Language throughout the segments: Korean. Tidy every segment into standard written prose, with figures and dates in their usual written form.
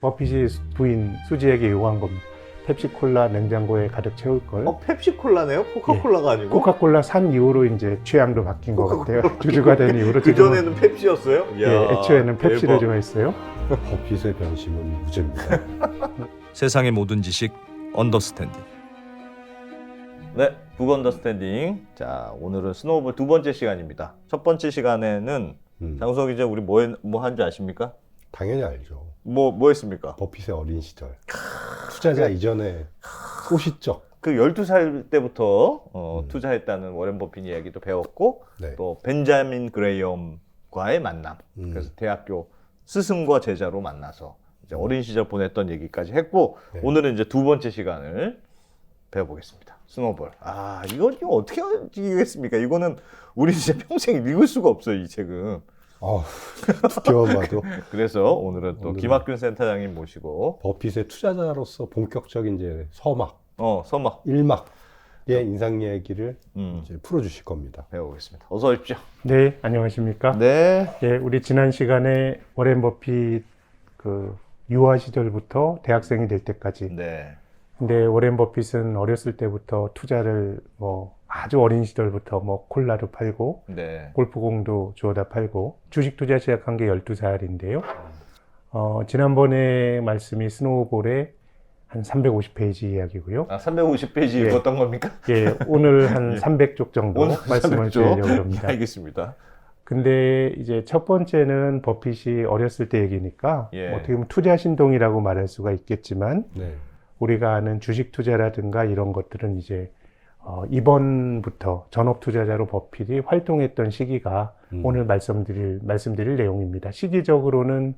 버핏이 부인 수지에게 요구한 겁니다. 펩시콜라 냉장고에 가득 채울 걸. 펩시콜라네요? 코카콜라가 아니고? 코카콜라 산 이후로 이제 취향도 바뀐 것 같아요. 주주가 된 이후로. 그전에는 펩시였어요? 예, 애초에는 펩시를 대박. 좋아했어요. 버핏의 변심은 무죄입니다. 세상의 모든 지식 언더스탠딩. 네, 북 언더스탠딩. 자, 오늘은 스노우볼 두 번째 시간입니다. 첫 번째 시간에는 장수석 기자 우리 뭐 한 줄 아십니까? 당연히 알죠. 뭐 했습니까? 버핏의 어린 시절. 투자자 이전에 소시적. 그 12살 때부터 투자했다는 워렌 버핏 이야기도 배웠고, 네. 또 벤자민 그레이엄과의 만남. 그래서 대학교 스승과 제자로 만나서 이제 어린 시절 보냈던 얘기까지 했고, 네. 오늘은 이제 두 번째 시간을 배워보겠습니다. 스노볼. 이거 어떻게 이기겠습니까? 이거는 우리 진짜 평생 읽을 수가 없어요, 이 책은. 두께만 봐도 그래서 오늘은 또 김학균 센터장님 모시고 버핏의 투자자로서 본격적인 이제 서막, 서막 1막의 인상 얘기를 이제 풀어주실 겁니다. 배워보겠습니다. 어서 오십시오. 네, 안녕하십니까? 네. 예, 우리 지난 시간에 워렌 버핏 그 유아 시절부터 대학생이 될 때까지. 네. 근데 워렌 버핏은 어렸을 때부터 투자를 아주 어린 시절부터 콜라도 팔고 네. 골프공도 주워다 팔고 주식 투자 시작한 게 12살인데요. 지난번에 말씀이 스노우볼의 한 350페이지 이야기고요. 350페이지 예. 읽었던 겁니까? 예, 오늘 한 300쪽 정도 오늘 말씀을 300쪽? 드리려고 합니다. 알겠습니다. 근데 이제 첫 번째는 버핏이 어렸을 때 얘기니까 예. 어떻게 보면 투자 신동이라고 말할 수가 있겠지만 네. 우리가 아는 주식 투자라든가 이런 것들은 이제 이번부터 전업 투자자로 버핏이 활동했던 시기가 오늘 말씀드릴 내용입니다. 시기적으로는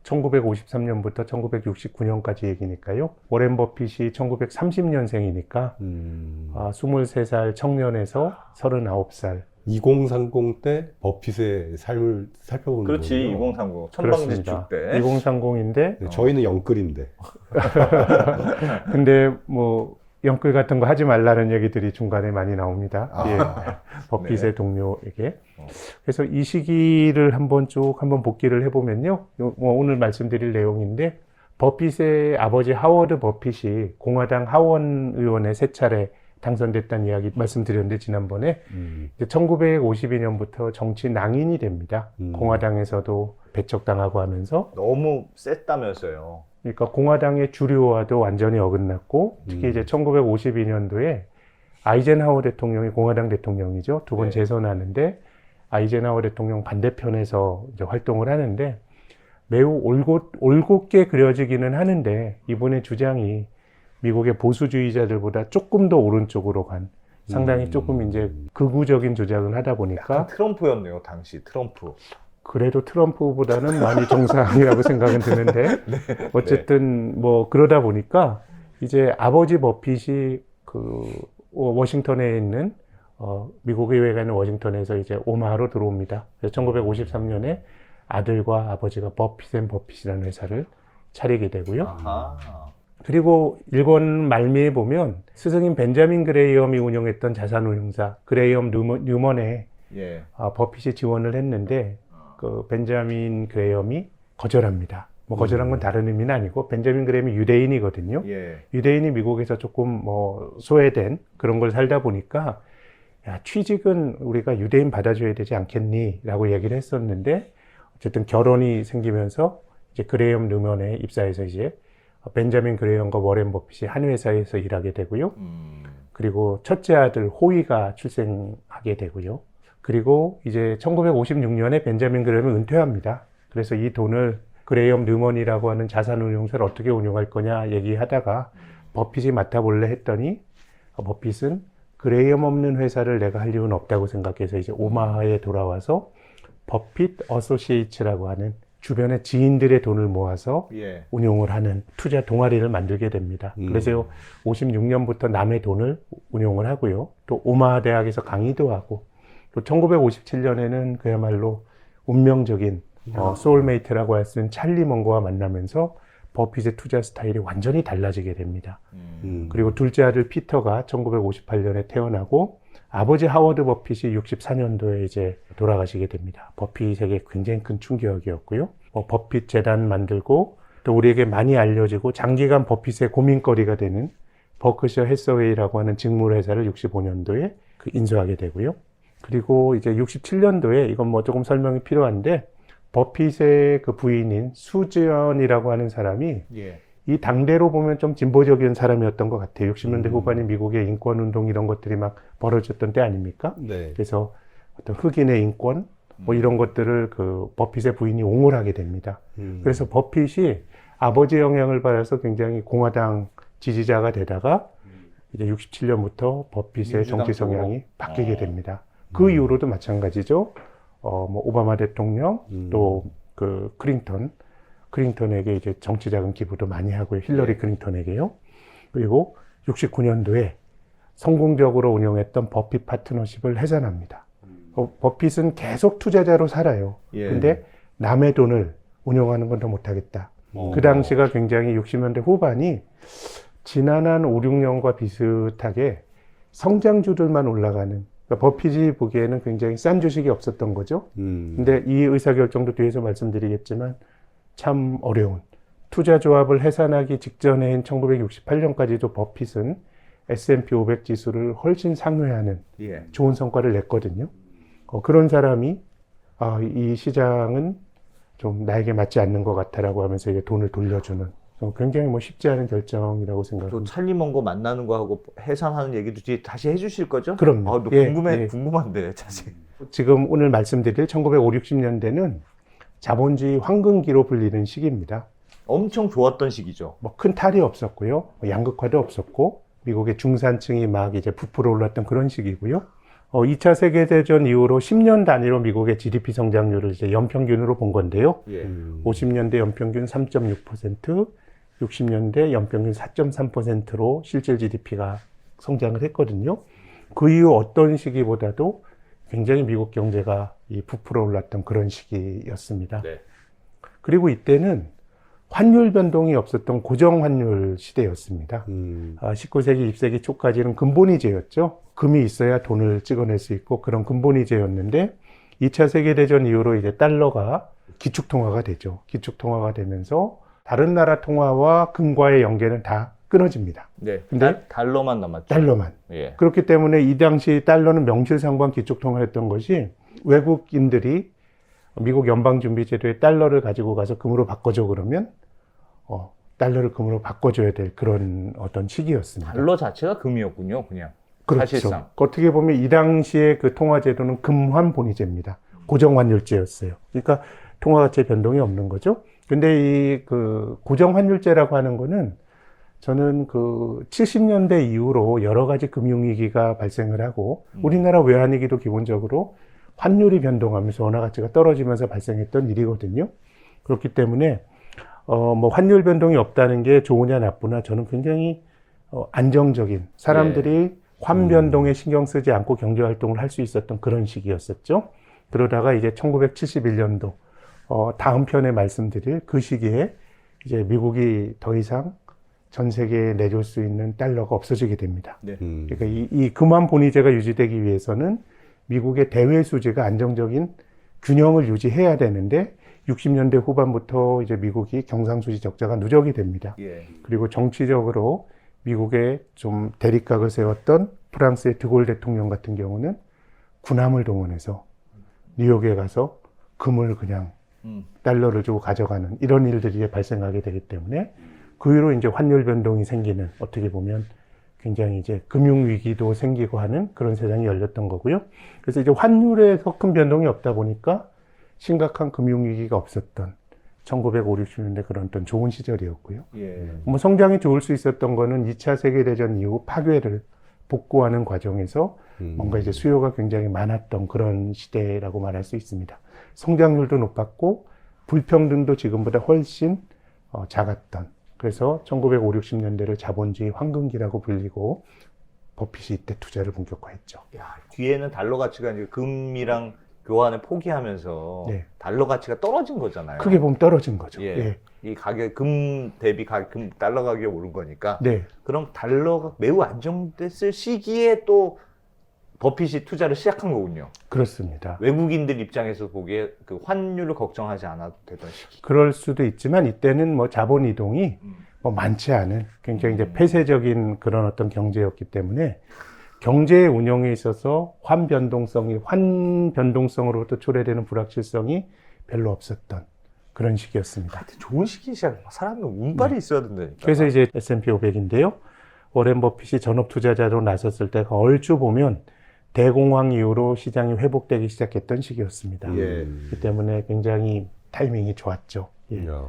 1953년부터 1969년까지 얘기니까요. 워렌 버핏이 1930년생이니까 23살 청년에서 39살. 2030 때 버핏의 삶을 살펴보는 그렇지. 거예요. 2030 천방지축 때. 2030인데 네, 저희는 영끌인데. 근데 영끌 같은 거 하지 말라는 얘기들이 중간에 많이 나옵니다. 예. 버핏의 네. 동료에게. 그래서 이 시기를 한번 복기를 해보면요. 오늘 말씀드릴 내용인데, 버핏의 아버지 하워드 버핏이 공화당 하원 의원에 3차례 당선됐다는 이야기 말씀드렸는데, 지난번에. 1952년부터 정치 낭인이 됩니다. 공화당에서도 배척당하고 하면서. 너무 셌다면서요. 그러니까 공화당의 주류와도 완전히 어긋났고, 특히 이제 1952년도에 아이젠하워 대통령이 공화당 대통령이죠. 두 번 네. 재선하는데 아이젠하워 대통령 반대편에서 이제 활동을 하는데 매우 올곧게 그려지기는 하는데 이분의 주장이 미국의 보수주의자들보다 조금 더 오른쪽으로 간 상당히 조금 이제 극우적인 주장을 하다 보니까 약간 트럼프였네요, 당시 트럼프. 그래도 트럼프보다는 많이 정상이라고 생각은 드는데 어쨌든 그러다 보니까 이제 아버지 버핏이 그 워싱턴에 있는 미국 의회가 있는 워싱턴에서 이제 오마하로 들어옵니다. 그래서 1953년에 아들과 아버지가 버핏앤버핏이라는 회사를 차리게 되고요. 아하. 그리고 일권 말미에 보면 스승인 벤자민 그레이엄이 운영했던 자산운용사 그레이엄 뉴먼에 예. 버핏이 지원을 했는데 그 벤자민 그레이엄이 거절합니다. 거절한 건 다른 의미는 아니고 벤자민 그레이엄이 유대인이거든요. 예. 유대인이 미국에서 조금 소외된 그런 걸 살다 보니까 야, 취직은 우리가 유대인 받아줘야 되지 않겠니? 라고 얘기를 했었는데 어쨌든 결혼이 생기면서 이제 그레이엄 뉴먼에 입사해서 이제 벤자민 그레이엄과 워렌 버핏이 한 회사에서 일하게 되고요. 그리고 첫째 아들 호이가 출생하게 되고요. 그리고 이제 1956년에 벤자민 그레이엄이 은퇴합니다. 그래서 이 돈을 그레이엄 뉴먼이라고 하는 자산운용사를 어떻게 운용할 거냐 얘기하다가 버핏이 맡아볼래 했더니 버핏은 그레이엄 없는 회사를 내가 할 이유는 없다고 생각해서 이제 오마하에 돌아와서 버핏 어소시에이츠라고 하는 주변의 지인들의 돈을 모아서 예. 운용을 하는 투자 동아리를 만들게 됩니다. 그래서 56년부터 남의 돈을 운용을 하고요. 또 오마하 대학에서 강의도 하고 또 1957년에는 그야말로 운명적인 소울메이트라고 할 수 있는 찰리 먼거와 만나면서 버핏의 투자 스타일이 완전히 달라지게 됩니다. 그리고 둘째 아들 피터가 1958년에 태어나고 아버지 하워드 버핏이 64년도에 이제 돌아가시게 됩니다. 버핏에게 굉장히 큰 충격이었고요. 버핏 재단 만들고 또 우리에게 많이 알려지고 장기간 버핏의 고민거리가 되는 버크셔 해서웨이라고 하는 직물회사를 65년도에 인수하게 되고요. 그리고 이제 67년도에 이건 뭐 조금 설명이 필요한데 버핏의 그 부인인 수지연이라고 하는 사람이 예. 이 당대로 보면 좀 진보적인 사람이었던 것 같아요. 60년대 후반에 미국의 인권운동 이런 것들이 막 벌어졌던 때 아닙니까? 네. 그래서 어떤 흑인의 인권 뭐 이런 것들을 그 버핏의 부인이 옹호를 하게 됩니다. 그래서 버핏이 아버지 영향을 받아서 굉장히 공화당 지지자가 되다가 이제 67년부터 버핏의 민주당 정치 성향이 쪽으로? 바뀌게 됩니다. 그 이후로도 마찬가지죠. 뭐 오바마 대통령 또 그 클린턴에게 이제 정치 자금 기부도 많이 하고요. 힐러리 클린턴에게요. 그리고 69년도에 성공적으로 운영했던 버핏 파트너십을 해산합니다. 버핏은 계속 투자자로 살아요. 예. 근데 남의 돈을 운영하는 건 더 못하겠다. 그 당시가 굉장히 60년대 후반이 지난 한 5, 6년과 비슷하게 성장주들만 올라가는, 그러니까 버핏이 보기에는 굉장히 싼 주식이 없었던 거죠. 근데 이 의사결정도 뒤에서 말씀드리겠지만 참 어려운, 투자 조합을 해산하기 직전인 1968년까지도 버핏은 S&P 500 지수를 훨씬 상회하는 예. 좋은 성과를 냈거든요. 그런 사람이 이 시장은 좀 나에게 맞지 않는 것 같다라고 하면서 이제 돈을 돌려주는 굉장히 뭐 쉽지 않은 결정이라고 또 생각합니다. 찰리 먼거 만나는 거하고 해산하는 얘기도 뒤에 다시 해주실 거죠? 그럼요. 아, 너 예, 궁금한데 자세히. 지금 오늘 말씀드릴 1950, 60년대는 자본주의 황금기로 불리는 시기입니다. 엄청 좋았던 시기죠. 뭐 큰 탈이 없었고요. 양극화도 없었고 미국의 중산층이 막 이제 부풀어 올랐던 그런 시기고요. 2차 세계대전 이후로 10년 단위로 미국의 GDP 성장률을 이제 연평균으로 본 건데요. 예. 50년대 연평균 3.6%, 60년대 연평균 4.3%로 실질 GDP가 성장을 했거든요. 그 이후 어떤 시기보다도 굉장히 미국 경제가 부풀어 올랐던 그런 시기였습니다. 네. 그리고 이때는 환율 변동이 없었던 고정 환율 시대였습니다. 19세기, 20세기 초까지는 근본위제였죠. 금이 있어야 돈을 찍어낼 수 있고 그런 근본위제였는데 2차 세계대전 이후로 이제 달러가 기축통화가 되죠. 기축통화가 되면서 다른 나라 통화와 금과의 연계는 다 끊어집니다. 네. 근데 달러만 남았죠. 달러만. 예. 그렇기 때문에 이 당시 달러는 명실상부한 기축통화였던 것이 외국인들이 미국 연방준비제도에 달러를 가지고 가서 금으로 바꿔줘 그러면 달러를 금으로 바꿔줘야 될 그런 어떤 시기였습니다. 달러 자체가 금이었군요, 그냥. 그렇죠. 사실상. 어떻게 보면 이 당시에 그 통화제도는 금환본위제입니다. 고정환율제였어요. 그러니까 통화가치의 변동이 없는 거죠. 근데 이 그 고정환율제라고 하는 거는 저는 그 70년대 이후로 여러 가지 금융위기가 발생을 하고 우리나라 외환위기도 기본적으로 환율이 변동하면서 원화 가치가 떨어지면서 발생했던 일이거든요. 그렇기 때문에 뭐 환율 변동이 없다는 게 좋으냐 나쁘냐 저는 굉장히 안정적인 사람들이 환 변동에 신경 쓰지 않고 경제 활동을 할 수 있었던 그런 시기였었죠. 그러다가 이제 1971년도 다음 편에 말씀드릴 그 시기에 이제 미국이 더 이상 전 세계에 내줄 수 있는 달러가 없어지게 됩니다. 네. 그러니까 이 금환 본위제가 유지되기 위해서는 미국의 대외 수지가 안정적인 균형을 유지해야 되는데 60년대 후반부터 이제 미국이 경상수지 적자가 누적이 됩니다. 예. 그리고 정치적으로 미국에 좀 대립각을 세웠던 프랑스의 드골 대통령 같은 경우는 군함을 동원해서 뉴욕에 가서 금을 그냥 달러를 주고 가져가는 이런 일들이 이제 발생하게 되기 때문에 그 이후로 이제 환율 변동이 생기는 어떻게 보면 굉장히 이제 금융위기도 생기고 하는 그런 세상이 열렸던 거고요. 그래서 이제 환율에서 큰 변동이 없다 보니까 심각한 금융위기가 없었던 1950, 60년대 그런 어떤 좋은 시절이었고요. 예. 뭐 성장이 좋을 수 있었던 거는 2차 세계대전 이후 파괴를 복구하는 과정에서 뭔가 이제 수요가 굉장히 많았던 그런 시대라고 말할 수 있습니다. 성장률도 높았고 불평등도 지금보다 훨씬 작았던 그래서 1950, 60년대를 자본주의 황금기라고 불리고 버핏이 이때 투자를 본격화했죠. 야, 뒤에는 달러 가치가 이제 금이랑 교환을 포기하면서 네. 달러 가치가 떨어진 거잖아요. 크게 보면 떨어진 거죠. 예. 예. 이 가격 금 대비 금 달러 가격이 오른 거니까. 네. 그럼 달러가 매우 안정됐을 시기에 또 버핏이 투자를 시작한 거군요. 그렇습니다. 외국인들 입장에서 보기에 그 환율을 걱정하지 않아도 되던 시기. 그럴 수도 있지만 이때는 뭐 자본 이동이 뭐 많지 않은 굉장히 이제 폐쇄적인 그런 어떤 경제였기 때문에 경제의 운영에 있어서 환 변동성으로부터 초래되는 불확실성이 별로 없었던 그런 시기였습니다. 좋은 시기 시작. 사람은 운빨이 있어야 된다니까. 그래서 이제 S&P 500인데요. 워렌 버핏이 전업 투자자로 나섰을 때가 얼추 보면 대공황 이후로 시장이 회복되기 시작했던 시기였습니다. 예. 그렇기 때문에 굉장히 타이밍이 좋았죠. 예. 야.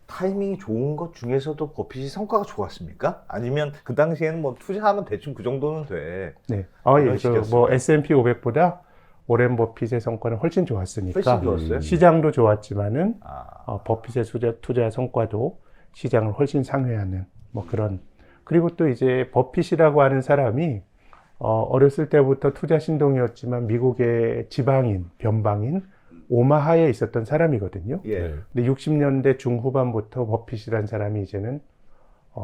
타이밍이 좋은 것 중에서도 버핏이 성과가 좋았습니까? 아니면 그 당시에는 뭐 투자하면 대충 그 정도는 돼. 네. 그런 뭐 시기였습니다. S&P 500보다 워렌 버핏의 성과는 훨씬 좋았으니까 훨씬 좋았어요. 시장도 좋았지만은 아, 버핏의 투자 성과도 시장을 훨씬 상회하는 뭐 그런. 그리고 또 이제 버핏이라고 하는 사람이 어렸을 때부터 투자 신동이었지만 미국의 지방인, 변방인 오마하에 있었던 사람이거든요. 예. 근데 60년대 중후반부터 버핏이라는 사람이 이제는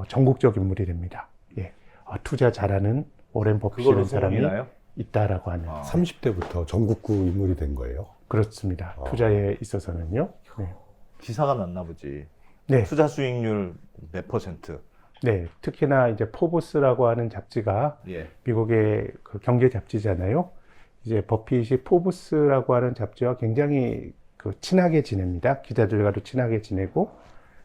전국적 인물이 됩니다. 예. 투자 잘하는 워렌 그걸로 버핏이라는 사람이 소문이나요? 있다라고 하는. 30대부터 전국구 인물이 된 거예요. 그렇습니다. 투자에 있어서는요. 네. 기사가 났나 보지. 네. 투자 수익률 몇 %? 네. 특히나 이제 포브스라고 하는 잡지가 예. 미국의 그 경제 잡지잖아요. 이제 버핏이 포브스라고 하는 잡지와 굉장히 친하게 지냅니다. 기자들과도 친하게 지내고,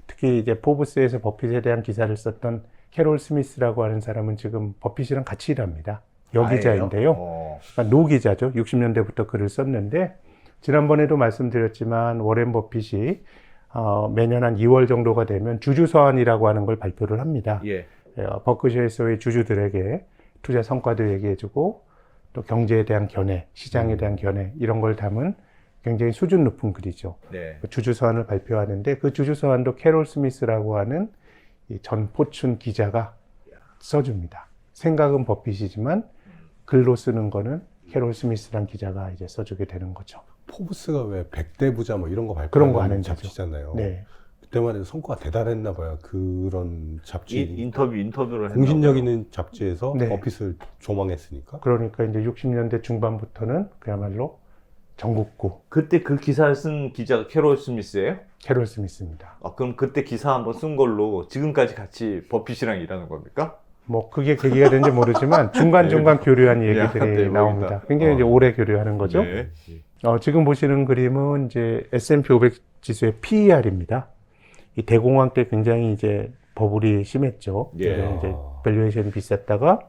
특히 이제 포브스에서 버핏에 대한 기사를 썼던 캐롤 스미스라고 하는 사람은 지금 버핏이랑 같이 일합니다. 여기자인데요. 그러니까 노 기자죠. 60년대부터 글을 썼는데, 지난번에도 말씀드렸지만 워렌 버핏이 매년 한 2월 정도가 되면 주주서한이라고 하는 걸 발표를 합니다. 예. 버크셔에서의 주주들에게 투자 성과도 얘기해주고 또 경제에 대한 견해, 시장에 대한 견해 이런 걸 담은 굉장히 수준 높은 글이죠. 네. 주주서한을 발표하는데 그 주주서한도 캐롤 스미스라고 하는 이 전 포춘 기자가 써줍니다. 생각은 버핏이지만 글로 쓰는 거는 캐롤 스미스란 기자가 이제 써주게 되는 거죠. 포브스가 왜 100대 부자 뭐 이런 거 그런 거 발표하는 하는 잡지잖아요. 네. 그때만 해도 성과가 대단했나 봐요. 그런 잡지. 인터뷰를 공신력 했나 있는 잡지에서 네. 버핏을 조망했으니까. 그러니까 이제 60년대 중반부터는 그야말로 전국구 그때 그 기사를 쓴 기자가 캐롤 스미스예요? 캐롤 스미스입니다. 그럼 그때 기사 한번 쓴 걸로 지금까지 같이 버핏이랑 일하는 겁니까? 뭐 그게 계기가 된지 모르지만 중간중간 교류한 얘기들이 대박이다. 나옵니다. 굉장히 이제 오래 교류하는 거죠. 네. 지금 보시는 그림은 이제 S&P 500 지수의 PER입니다. 이 대공황 때 굉장히 이제 버블이 심했죠. 예. 그래서 이제 밸류에이션이 비쌌다가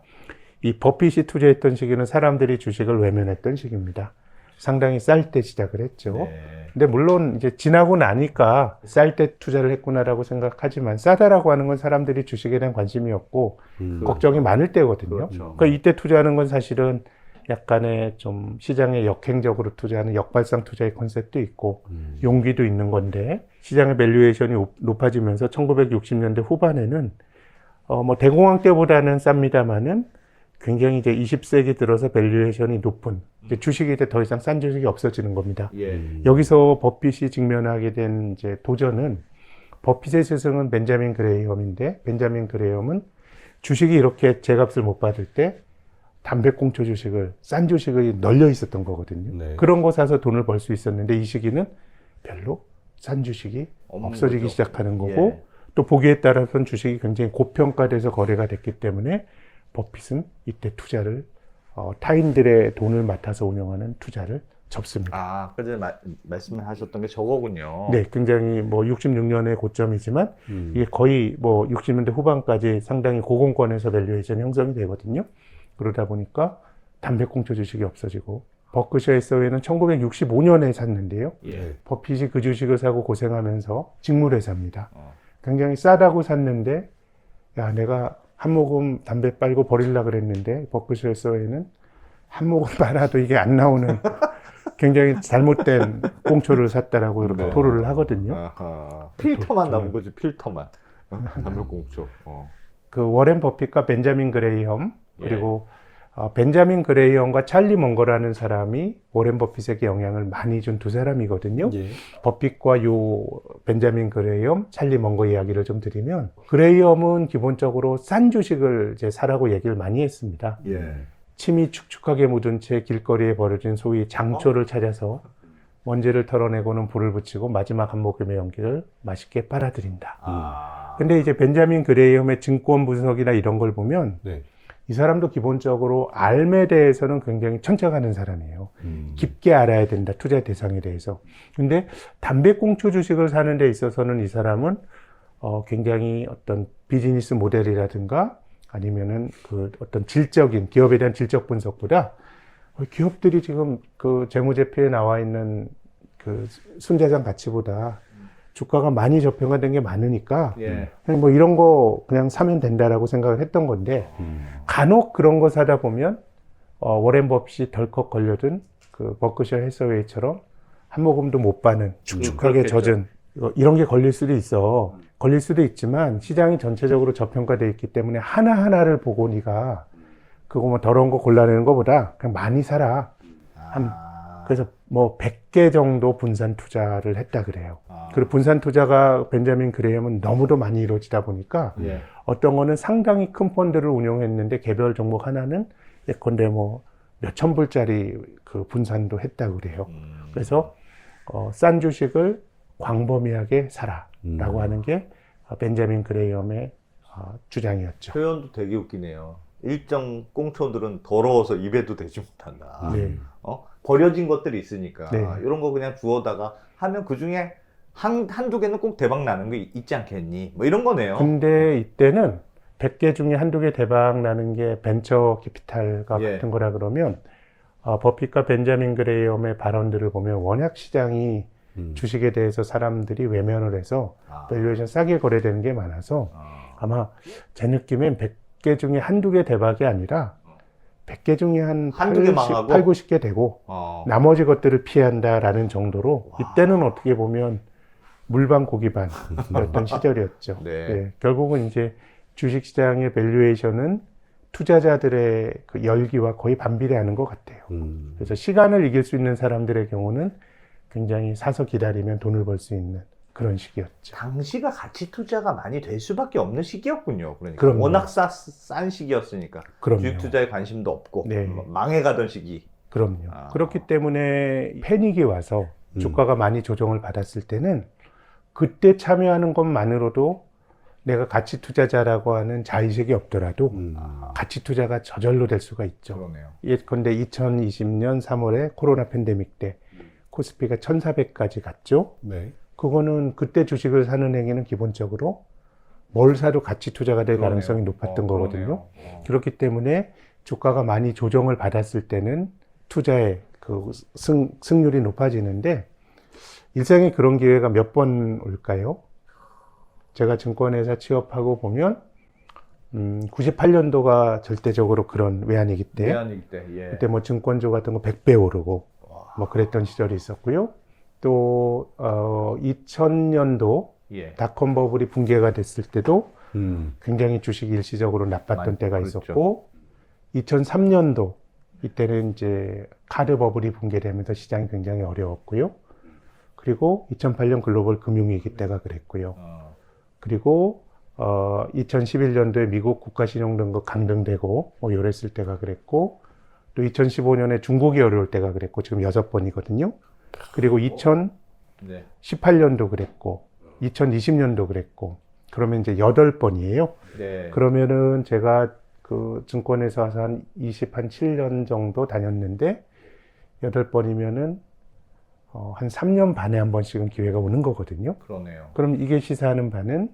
이 버핏이 투자했던 시기는 사람들이 주식을 외면했던 시기입니다. 상당히 쌀 때 시작을 했죠. 네. 근데 물론 이제 지나고 나니까 쌀 때 투자를 했구나라고 생각하지만 싸다라고 하는 건 사람들이 주식에 대한 관심이었고 걱정이 많을 때거든요. 그렇죠. 그러니까 이때 투자하는 건 사실은 약간의 좀 시장에 역행적으로 투자하는 역발상 투자의 컨셉도 있고 용기도 있는 건데 시장의 밸류에이션이 높아지면서 1960년대 후반에는 뭐 대공황 때보다는 쌉니다만은 굉장히 이제 20세기 들어서 밸류에이션이 높은 이제 주식이 이제 더 이상 싼 주식이 없어지는 겁니다. 예. 여기서 버핏이 직면하게 된 이제 도전은 버핏의 스승은 벤자민 그레이엄인데 벤자민 그레이엄은 주식이 이렇게 제값을 못 받을 때 담배꽁초 주식을 싼 주식이 널려 있었던 거거든요. 네. 그런 거 사서 돈을 벌 수 있었는데 이 시기는 별로 싼 주식이 없는 없어지기 거죠. 시작하는 거고 예. 또 보기에 따라서는 주식이 굉장히 고평가돼서 거래가 됐기 때문에 버핏은 이때 투자를 타인들의 돈을 맡아서 운영하는 투자를 접습니다. 그때 말씀하셨던 게 저거군요. 네, 굉장히 뭐 66년의 고점이지만 이게 거의 뭐 60년대 후반까지 상당히 고공권에서 밸류에이션 형성이 되거든요. 그러다 보니까 담배꽁초 주식이 없어지고 버크셔 해서웨이는 1965년에 샀는데요. 예. 버핏이 그 주식을 사고 고생하면서 직물회사입니다. 굉장히 싸다고 샀는데 야 내가 한 모금 담배 빨고 버리려고 그랬는데 버크셔 해서웨이는 한 모금 빨아도 이게 안 나오는 굉장히 잘못된 꽁초를 샀다라고 이렇게 토로를 하거든요. 아하. 필터만 남은 거지, 필터만. 담배꽁초. 그 워렌 버핏과 벤자민 그레이엄 예. 그리고 벤자민 그레이엄과 찰리 멍거라는 사람이 워렌 버핏에게 영향을 많이 준 두 사람이거든요. 예. 버핏과 요 벤자민 그레이엄, 찰리 멍거 이야기를 좀 드리면 그레이엄은 기본적으로 싼 주식을 이제 사라고 얘기를 많이 했습니다. 예. 침이 축축하게 묻은 채 길거리에 버려진 소위 장초를 찾아서 먼지를 털어내고는 불을 붙이고 마지막 한 모금의 연기를 맛있게 빨아들인다. 근데 이제 벤자민 그레이엄의 증권 분석이나 이런 걸 보면 네. 이 사람도 기본적으로 알에 대해서는 굉장히 천착하는 사람이에요. 깊게 알아야 된다, 투자 대상에 대해서. 근데 담배꽁초 주식을 사는 데 있어서는 이 사람은 굉장히 어떤 비즈니스 모델이라든가 아니면은 그 어떤 질적인, 기업에 대한 질적 분석보다 기업들이 지금 그 재무제표에 나와 있는 그 순자산 가치보다 주가가 많이 저평가된 게 많으니까 예. 그냥 뭐 이런 거 그냥 사면 된다라고 생각을 했던 건데 간혹 그런 거 사다 보면 워렌 버핏이 덜컥 걸려든 그 버크셔 해서웨이처럼 한 모금도 못 빠는 축축하게 그렇겠죠. 젖은 이런 게 걸릴 수도 있어. 걸릴 수도 있지만 시장이 전체적으로 저평가되어 있기 때문에 하나하나를 보고 네가 그거 뭐 더러운 거 골라내는 것보다 그냥 많이 사라. 그래서 뭐 100개 정도 분산 투자를 했다 그래요. 그리고 분산 투자가 벤자민 그레이엄은 너무도 많이 이루어지다 보니까 예. 어떤 거는 상당히 큰 펀드를 운용했는데 개별 종목 하나는 예컨대 뭐 몇천 불짜리 그 분산도 했다 그래요. 그래서 싼 주식을 광범위하게 사라라고 하는 게 벤자민 그레이엄의 주장이었죠. 표현도 되게 웃기네요. 일정 꽁초들은 더러워서 입에도 대지 못한다. 네. 버려진 것들이 있으니까 네. 이런 거 그냥 주워다가 하면 그 중에 한두 개는 꼭 대박 나는 거 있지 않겠니? 뭐 이런 거네요. 근데 이때는 100개 중에 한두 개 대박 나는 게 벤처 캐피탈과 예. 같은 거라 그러면 버핏과 벤자민 그레이엄의 발언들을 보면 워낙 시장이 주식에 대해서 사람들이 외면을 해서 밸류에이션 싸게 거래되는 게 많아서 아마 제 느낌엔 100개 중에 한두 개 대박이 아니라 100개 중에 한 한두 개 망하고? 8, 90개 되고 나머지 것들을 피한다라는 정도로 이때는 어떻게 보면 물반 고기반이었던 시절이었죠. 네. 네, 결국은 이제 주식시장의 밸류에이션은 투자자들의 그 열기와 거의 반비례하는 것 같아요. 그래서 시간을 이길 수 있는 사람들의 경우는 굉장히 사서 기다리면 돈을 벌 수 있는 그런 시기였죠. 당시가 가치 투자가 많이 될 수밖에 없는 시기였군요. 그러니까 그럼요. 워낙 싼 시기였으니까 그럼요. 주식 투자에 관심도 없고 네. 망해가던 시기. 그럼요. 그렇기 때문에 패닉이 와서 주가가 많이 조정을 받았을 때는 그때 참여하는 것만으로도 내가 가치 투자자라고 하는 자의식이 없더라도 가치 투자가 저절로 될 수가 있죠. 그러네요. 예컨대 2020년 3월에 코로나 팬데믹 때 코스피가 1400까지 갔죠. 네. 그거는 그때 주식을 사는 행위는 기본적으로 뭘 사도 가치 투자가 될 그러네요. 가능성이 높았던 거거든요. 그러네요. 그렇기 때문에 주가가 많이 조정을 받았을 때는 투자의 그 승률이 높아지는데 일생에 그런 기회가 몇 번 올까요? 제가 증권회사 취업하고 보면 98년도가 절대적으로 그런 외환위기 때 외환위기 때. 예. 그때 뭐 증권주 같은 거 100배 오르고 뭐 그랬던 시절이 있었고요. 또 2000년도 예. 닷컴 버블이 붕괴가 됐을 때도 굉장히 주식이 일시적으로 나빴던 많이 때가 그랬죠. 있었고 2003년도 이때는 이제 카드 버블이 붕괴되면서 시장이 굉장히 어려웠고요. 그리고 2008년 글로벌 금융위기 때가 그랬고요. 그리고 2011년도에 미국 국가신용등급 강등되고 뭐 이랬을 때가 그랬고 또 2015년에 중국이 어려울 때가 그랬고 지금 6번이거든요. 그리고 2018년도 그랬고 2020년도 그랬고 그러면 이제 8번이에요. 네. 그러면은 제가 그 증권에서 와서 한 27년 정도 다녔는데 8번이면은 한 3년 반에 한 번씩은 기회가 오는 거거든요. 그러네요. 그럼 이게 시사하는 바는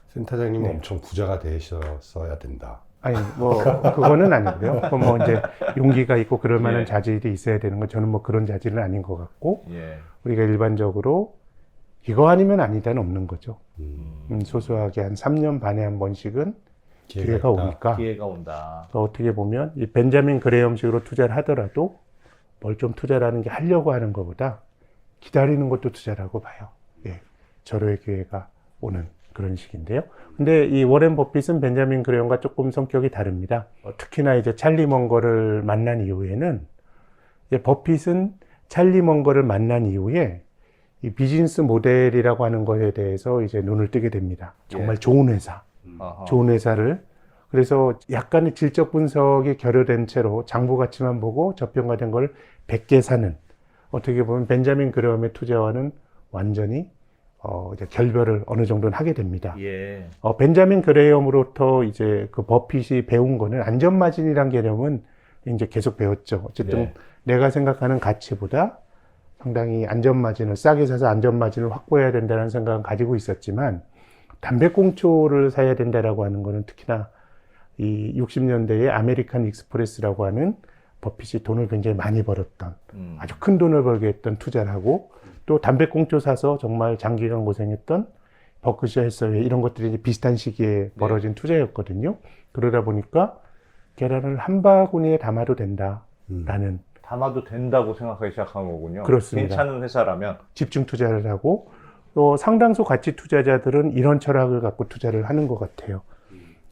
센터장님은 네. 엄청 부자가 되셨어야 된다. 아니 뭐 그거는 아니고요. 그건 뭐 이제 용기가 있고 그럴 만한 예. 자질이 있어야 되는 건 저는 뭐 그런 자질은 아닌 것 같고 예. 우리가 일반적으로 이거 아니면 아니다는 없는 거죠. 소소하게 한 3년 반에 한 번씩은 기회가 있다. 오니까 기회가 온다. 어떻게 보면 이 벤자민 그레이엄식으로 투자를 하더라도 뭘 좀 투자라는 게 하려고 하는 것보다 기다리는 것도 투자라고 봐요. 예, 절호의 기회가 오는 그런 식인데요. 근데 이 워렌 버핏은 벤자민 그레이엄과 조금 성격이 다릅니다. 특히나 이제 찰리 먼거를 만난 이후에는 이제 버핏은 찰리 먼거를 만난 이후에 이 비즈니스 모델이라고 하는 것에 대해서 이제 눈을 뜨게 됩니다. 정말 예. 좋은 회사, 아하. 좋은 회사를 그래서 약간의 질적 분석이 결여된 채로 장부 가치만 보고 저평가된 걸 100개 사는, 어떻게 보면 벤자민 그레엄의 투자와는 완전히 이제 결별을 어느 정도는 하게 됩니다. 예. 벤자민 그레엄으로부터 이제 그 버핏이 배운 거는 안전마진이란 개념은 이제 계속 배웠죠. 어쨌든 네. 내가 생각하는 가치보다 상당히 안전마진을 싸게 사서 안전마진을 확보해야 된다는 생각은 가지고 있었지만, 담배꽁초를 사야 된다라고 하는 거는 특히나 이 60년대에 아메리칸 익스프레스라고 하는 버핏이 돈을 굉장히 많이 벌었던, 아주 큰 돈을 벌게 했던 투자를 하고, 또 담배꽁초 사서 정말 장기간 고생했던 버크셔 해서웨이, 이런 것들이 이제 비슷한 시기에 벌어진 투자였거든요. 그러다 보니까 계란을 한 바구니에 담아도 된다라는 담아도 된다고 생각하기 시작한 거군요. 그렇습니다. 괜찮은 회사라면. 집중 투자를 하고, 또 상당수 가치 투자자들은 이런 철학을 갖고 투자를 하는 것 같아요.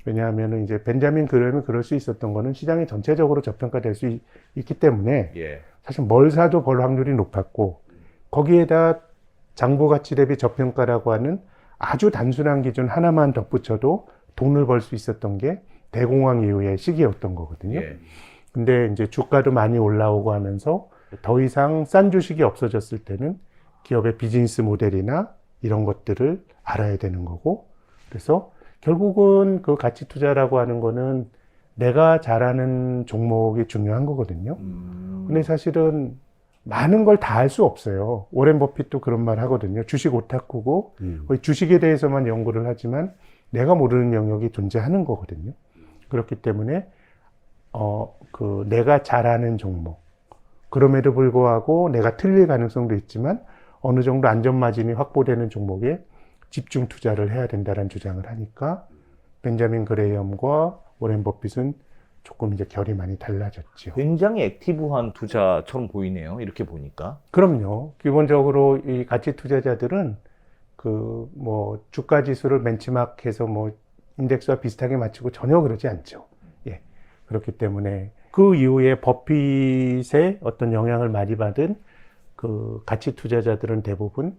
왜냐하면 이제 벤자민 그레엄이 그럴 수 있었던 거는 시장이 전체적으로 저평가될 수 있기 때문에 예. 사실 뭘 사도 벌 확률이 높았고, 거기에다 장부 가치 대비 저평가라고 하는 아주 단순한 기준 하나만 덧붙여도 돈을 벌 수 있었던 게 대공황 이후의 시기였던 거거든요. 예. 근데 이제 주가도 많이 올라오고 하면서 더 이상 싼 주식이 없어졌을 때는 기업의 비즈니스 모델이나 이런 것들을 알아야 되는 거고, 그래서 결국은 그 가치 투자라고 하는 거는 내가 잘하는 종목이 중요한 거거든요. 근데 사실은 많은 걸 다 알 수 없어요. 오렌 버핏도 그런 말 하거든요. 주식 오타쿠고 거의 주식에 대해서만 연구를 하지만 내가 모르는 영역이 존재하는 거거든요. 그렇기 때문에 내가 잘하는 종목, 그럼에도 불구하고 내가 틀릴 가능성도 있지만 어느 정도 안전마진이 확보되는 종목에 집중 투자를 해야 된다는 주장을 하니까 벤자민 그레엄과 오렌 버핏은 조금 이제 결이 많이 달라졌죠. 굉장히 액티브한 투자처럼 보이네요. 이렇게 보니까. 그럼요. 기본적으로 이 가치 투자자들은 주가 지수를 벤치마크해서 인덱스와 비슷하게 맞추고 전혀 그러지 않죠. 예. 그렇기 때문에 그 이후에 버핏의 어떤 영향을 많이 받은 그 가치 투자자들은 대부분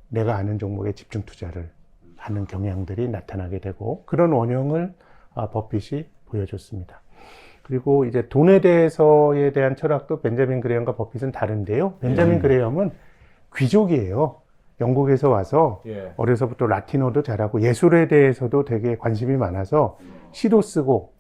내가 아는 종목에 집중 투자를 하는 경향들이 나타나게 되고, 그런 원형을 버핏이 보여줬습니다. 그리고 이제 돈에 대해서에 대한 철학도 벤자민 그레엄과 버핏은 다른데요. 벤자민 그레엄은 귀족이에요. 영국에서 와서 예. 어려서부터 라틴어도 잘하고 예술에 대해서도 되게 관심이 많아서 시도 쓰고,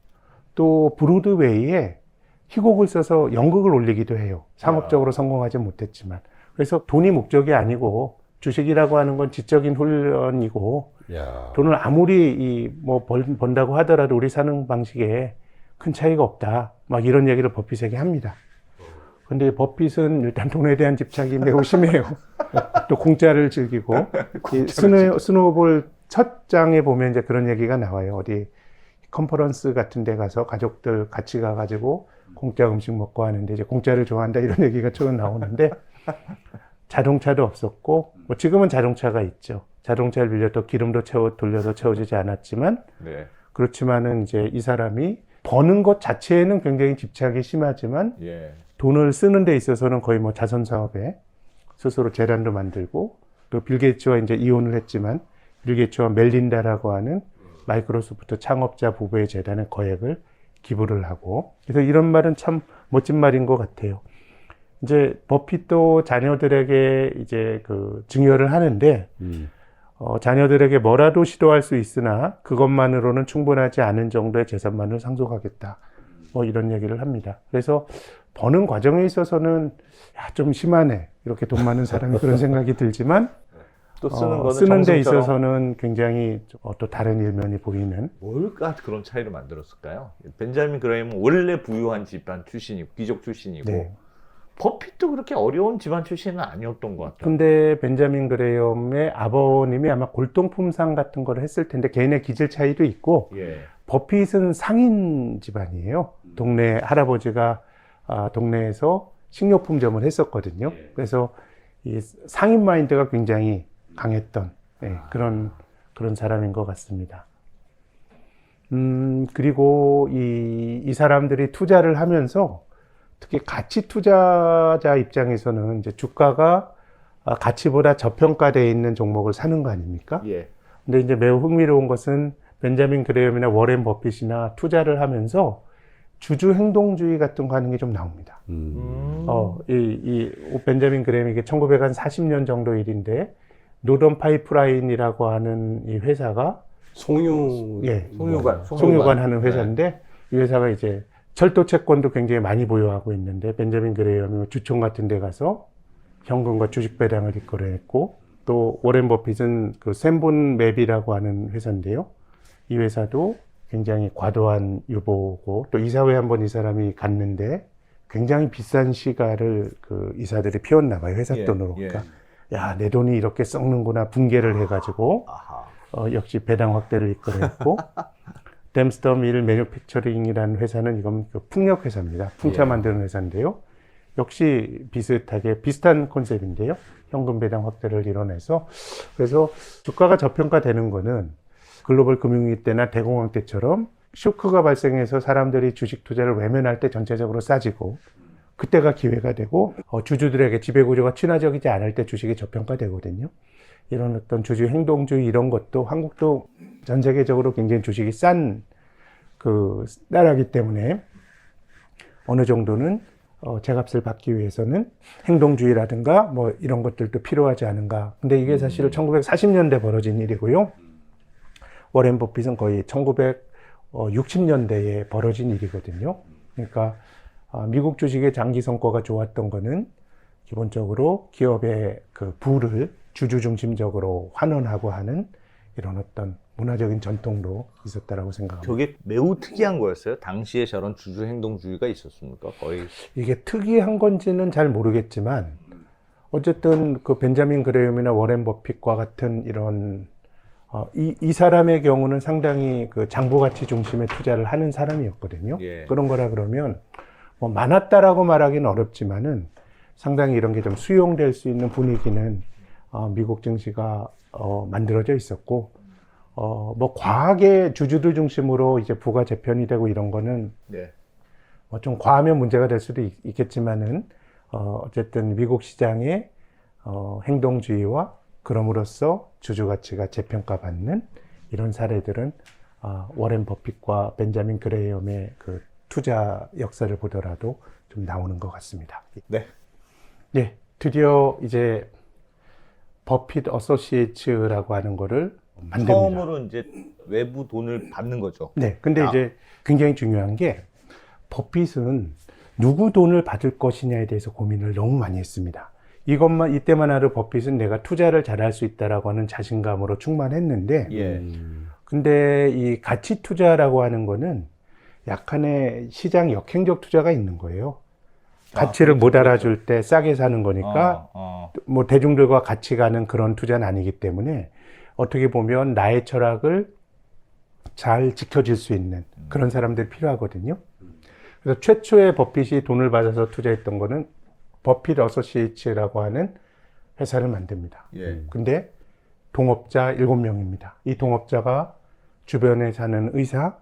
또 브로드웨이에 희곡을 써서 연극을 올리기도 해요. 상업적으로 성공하지 못했지만. 그래서 돈이 목적이 아니고 주식이라고 하는 건 지적인 훈련이고, 야. 돈을 아무리 번다고 하더라도 우리 사는 방식에 큰 차이가 없다. 막 이런 얘기를 버핏에게 합니다. 근데 버핏은 일단 돈에 대한 집착이 매우 심해요. 또 공짜를 즐기고, 이 스노우볼 첫 장에 보면 이제 그런 얘기가 나와요. 어디 컨퍼런스 같은 데 가서 가족들 같이 가가지고 공짜 음식 먹고 하는데 이제 공짜를 좋아한다 이런 얘기가 처음 나오는데, 자동차도 없었고, 지금은 자동차가 있죠. 자동차를 빌려도 기름도 돌려도 채워지지 않았지만, 네. 그렇지만은 이제 이 사람이 버는 것 자체에는 굉장히 집착이 심하지만, 예. 돈을 쓰는 데 있어서는 거의 자선 사업에 스스로 재단도 만들고, 또 빌 게이츠와 이제 이혼을 했지만, 빌 게이츠와 멜린다라고 하는 마이크로소프트 창업자 부부의 재단에 거액을 기부를 하고, 그래서 이런 말은 참 멋진 말인 것 같아요. 이제 버핏도 자녀들에게 이제 증여를 하는데, 자녀들에게 뭐라도 시도할 수 있으나 그것만으로는 충분하지 않은 정도의 재산만을 상속하겠다. 이런 얘기를 합니다. 그래서 버는 과정에 있어서는 좀 심하네. 이렇게 돈 많은 사람이 그런 생각이 들지만, 또 쓰는 거는 쓰는 데 정성처럼. 있어서는 굉장히 또 다른 일면이 보이는. 뭘까 그런 차이를 만들었을까요? 벤자민 그레엄은 원래 부유한 집안 출신이고 귀족 출신이고 네. 버핏도 그렇게 어려운 집안 출신은 아니었던 것 같아요. 근데 벤자민 그레엄의 아버님이 아마 골동품상 같은 걸 했을 텐데 개인의 기질 차이도 있고, 예. 버핏은 상인 집안이에요. 동네 할아버지가 동네에서 식료품점을 했었거든요. 그래서 이 상인 마인드가 굉장히 강했던 그런 사람인 것 같습니다. 그리고 이 사람들이 투자를 하면서 특히 가치 투자자 입장에서는 이제 주가가 가치보다 저평가되어 있는 종목을 사는 거 아닙니까? 예. 근데 이제 매우 흥미로운 것은 벤자민 그레이엄이나 워렌 버핏이나 투자를 하면서 주주 행동주의 같은 거 하는 게 좀 나옵니다. 이 벤자민 그레이엄이 이게 1940년 정도 일인데 노던 파이프라인이라고 하는 이 회사가 송유관 하는 회사인데 이 회사가 이제 철도 채권도 굉장히 많이 보유하고 있는데 벤자민 그레이엄이 주총 같은 데 가서 현금과 주식 배당을 이끌어냈고 또 워렌 버핏은 그 샘본 맵이라고 하는 회사인데요. 이 회사도 굉장히 과도한 유보고 또 이사회 한번 이 사람이 갔는데 굉장히 비싼 시가를 그 이사들이 피웠나 봐요. 회사 돈으로. 그러니까 야, 내 돈이 이렇게 썩는구나 분개를 해가지고 역시 배당 확대를 이끌어냈고 댐스터 밀 매뉴팩처링이라는 회사는 이건 그 풍력 회사입니다. 풍차 만드는 회사인데요. 역시 비슷한 컨셉인데요. 현금 배당 확대를 이뤄내서 그래서 주가가 저평가되는 거는 글로벌 금융위기 때나 대공황 때처럼 쇼크가 발생해서 사람들이 주식 투자를 외면할 때 전체적으로 싸지고 그때가 기회가 되고 주주들에게 지배구조가 친화적이지 않을 때 주식이 저평가되거든요. 이런 어떤 주주 행동주의 이런 것도 한국도 전 세계적으로 굉장히 주식이 싼 그 나라이기 때문에 어느 정도는 제값을 받기 위해서는 행동주의라든가 뭐 이런 것들도 필요하지 않은가. 근데 이게 사실 1940년대 벌어진 일이고요. 워렌 버핏은 거의 1960년대에 벌어진 일이거든요. 그러니까 미국 주식의 장기 성과가 좋았던 거는 기본적으로 기업의 그 부를 주주 중심적으로 환원하고 하는 이런 어떤 문화적인 전통도 있었다라고 생각합니다. 저게 매우 특이한 거였어요? 당시에 저런 주주 행동주의가 있었습니까? 거의 이게 특이한 건지는 잘 모르겠지만 어쨌든 그 벤자민 그레이엄이나 워렌 버핏과 같은 이런 이 사람의 경우는 상당히 그 장부 가치 중심의 투자를 하는 사람이었거든요. 그런 거라 그러면 뭐 많았다라고 말하기는 어렵지만은 상당히 이런 게 좀 수용될 수 있는 분위기는 미국 증시가 만들어져 있었고 뭐 과하게 주주들 중심으로 이제 부가 재편이 되고 이런 거는 뭐 좀 과하면 문제가 될 수도 있겠지만은 어쨌든 미국 시장의 행동주의와 그럼으로써 주주 가치가 재평가받는 이런 사례들은 워렌 버핏과 벤자민 그레이엄의 그 투자 역사를 보더라도 좀 나오는 것 같습니다. 네, 드디어 이제 버핏 어소시에이츠라고 하는 거를 만듭니다. 처음으로 이제 외부 돈을 받는 거죠. 네, 근데 이제 굉장히 중요한 게 버핏은 누구 돈을 받을 것이냐에 대해서 고민을 너무 많이 했습니다. 이때만 하루 버핏은 내가 투자를 잘할 수 있다라고 하는 자신감으로 충만했는데, 근데 이 가치 투자라고 하는 거는 약간의 시장 역행적 투자가 있는 거예요. 가치를 못 알아줄 때 싸게 사는 거니까 뭐 대중들과 같이 가는 그런 투자는 아니기 때문에 어떻게 보면 나의 철학을 잘 지켜줄 수 있는 그런 사람들이 필요하거든요. 그래서 최초에 버핏이 돈을 받아서 투자했던 거는 버핏 어소시에이츠라고 하는 회사를 만듭니다. 근데 동업자 7명입니다. 이 동업자가 주변에 사는 의사,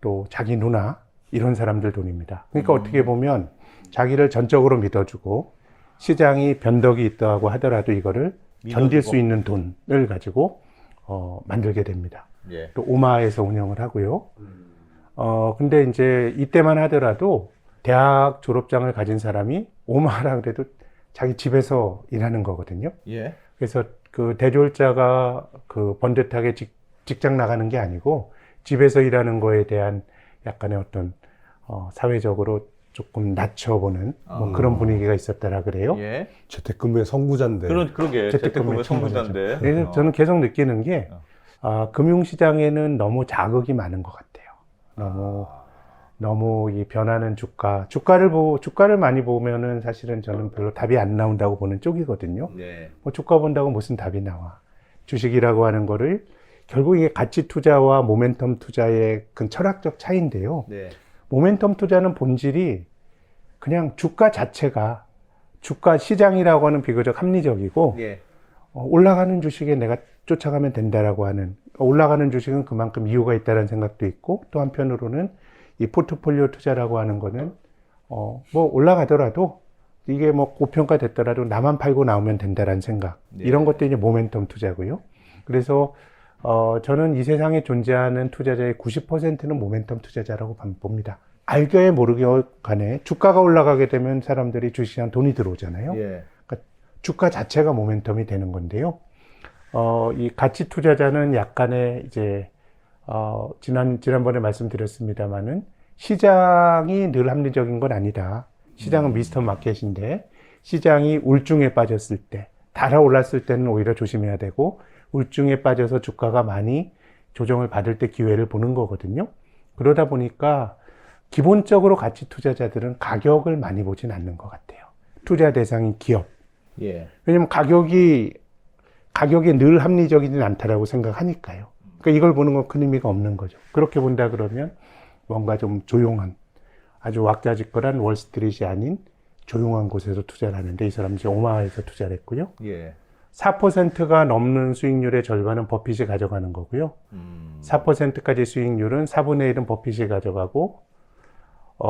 또 자기 누나 이런 사람들 돈입니다. 그러니까 어떻게 보면 자기를 전적으로 믿어주고 시장이 변덕이 있다고 하더라도 이거를 견딜 수 있는 돈을 가지고 만들게 됩니다. 또 오마에서 운영을 하고요. 근데 이제 이때만 하더라도 대학 졸업장을 가진 사람이 오마라 그래도 자기 집에서 일하는 거거든요. 그래서 그 대졸자가 그 번듯하게 직장 나가는 게 아니고 집에서 일하는 거에 대한 약간의 어떤 사회적으로 조금 낮춰보는 뭐 그런 분위기가 있었다라 그래요. 재택근무의 선구자인데. 그러게 재택근무의 선구자인데. 그래서 저는 계속 느끼는 게 금융시장에는 너무 자극이 많은 것 같아요. 너무 이 변하는 주가를 많이 보면은 사실은 저는 별로 답이 안 나온다고 보는 쪽이거든요. 뭐 주가 본다고 무슨 답이 나와. 주식이라고 하는 거를 결국 이게 가치 투자와 모멘텀 투자의 그 철학적 차이인데요. 모멘텀 투자는 본질이 그냥 주가 자체가 주가 시장이라고 하는 비교적 합리적이고 올라가는 주식에 내가 쫓아가면 된다라고 하는 올라가는 주식은 그만큼 이유가 있다는 생각도 있고 또 한편으로는 이 포트폴리오 투자라고 하는 거는 뭐 올라가더라도 이게 뭐 고평가 됐더라도 나만 팔고 나오면 된다라는 생각 이런 것들이 이제 모멘텀 투자고요. 그래서 저는 이 세상에 존재하는 투자자의 90%는 모멘텀 투자자라고 봅니다. 알게 모르게 간에 주가가 올라가게 되면 사람들이 주식시장 돈이 들어오잖아요. 예. 그러니까 주가 자체가 모멘텀이 되는 건데요. 이 가치 투자자는 약간의 이제 지난번에 말씀드렸습니다만은 시장이 늘 합리적인 건 아니다. 시장은 미스터 마켓인데 시장이 울중에 빠졌을 때, 달아올랐을 때는 오히려 조심해야 되고 울중에 빠져서 주가가 많이 조정을 받을 때 기회를 보는 거거든요. 그러다 보니까 기본적으로 가치 투자자들은 가격을 많이 보진 않는 것 같아요. 투자 대상인 기업. 예. 왜냐면 가격이 늘 합리적이진 않다라고 생각하니까요. 그러니까 이걸 보는 건 큰 의미가 없는 거죠. 그렇게 본다 그러면 뭔가 좀 조용한, 아주 왁자지껄한 월스트리트이 아닌 조용한 곳에서 투자를 하는데 이 사람은 이제 오마하에서 투자를 했고요. 예. 4%가 넘는 수익률의 절반은 버핏이 가져가는 거고요. 4%까지 수익률은 4분의 1은 버핏이 가져가고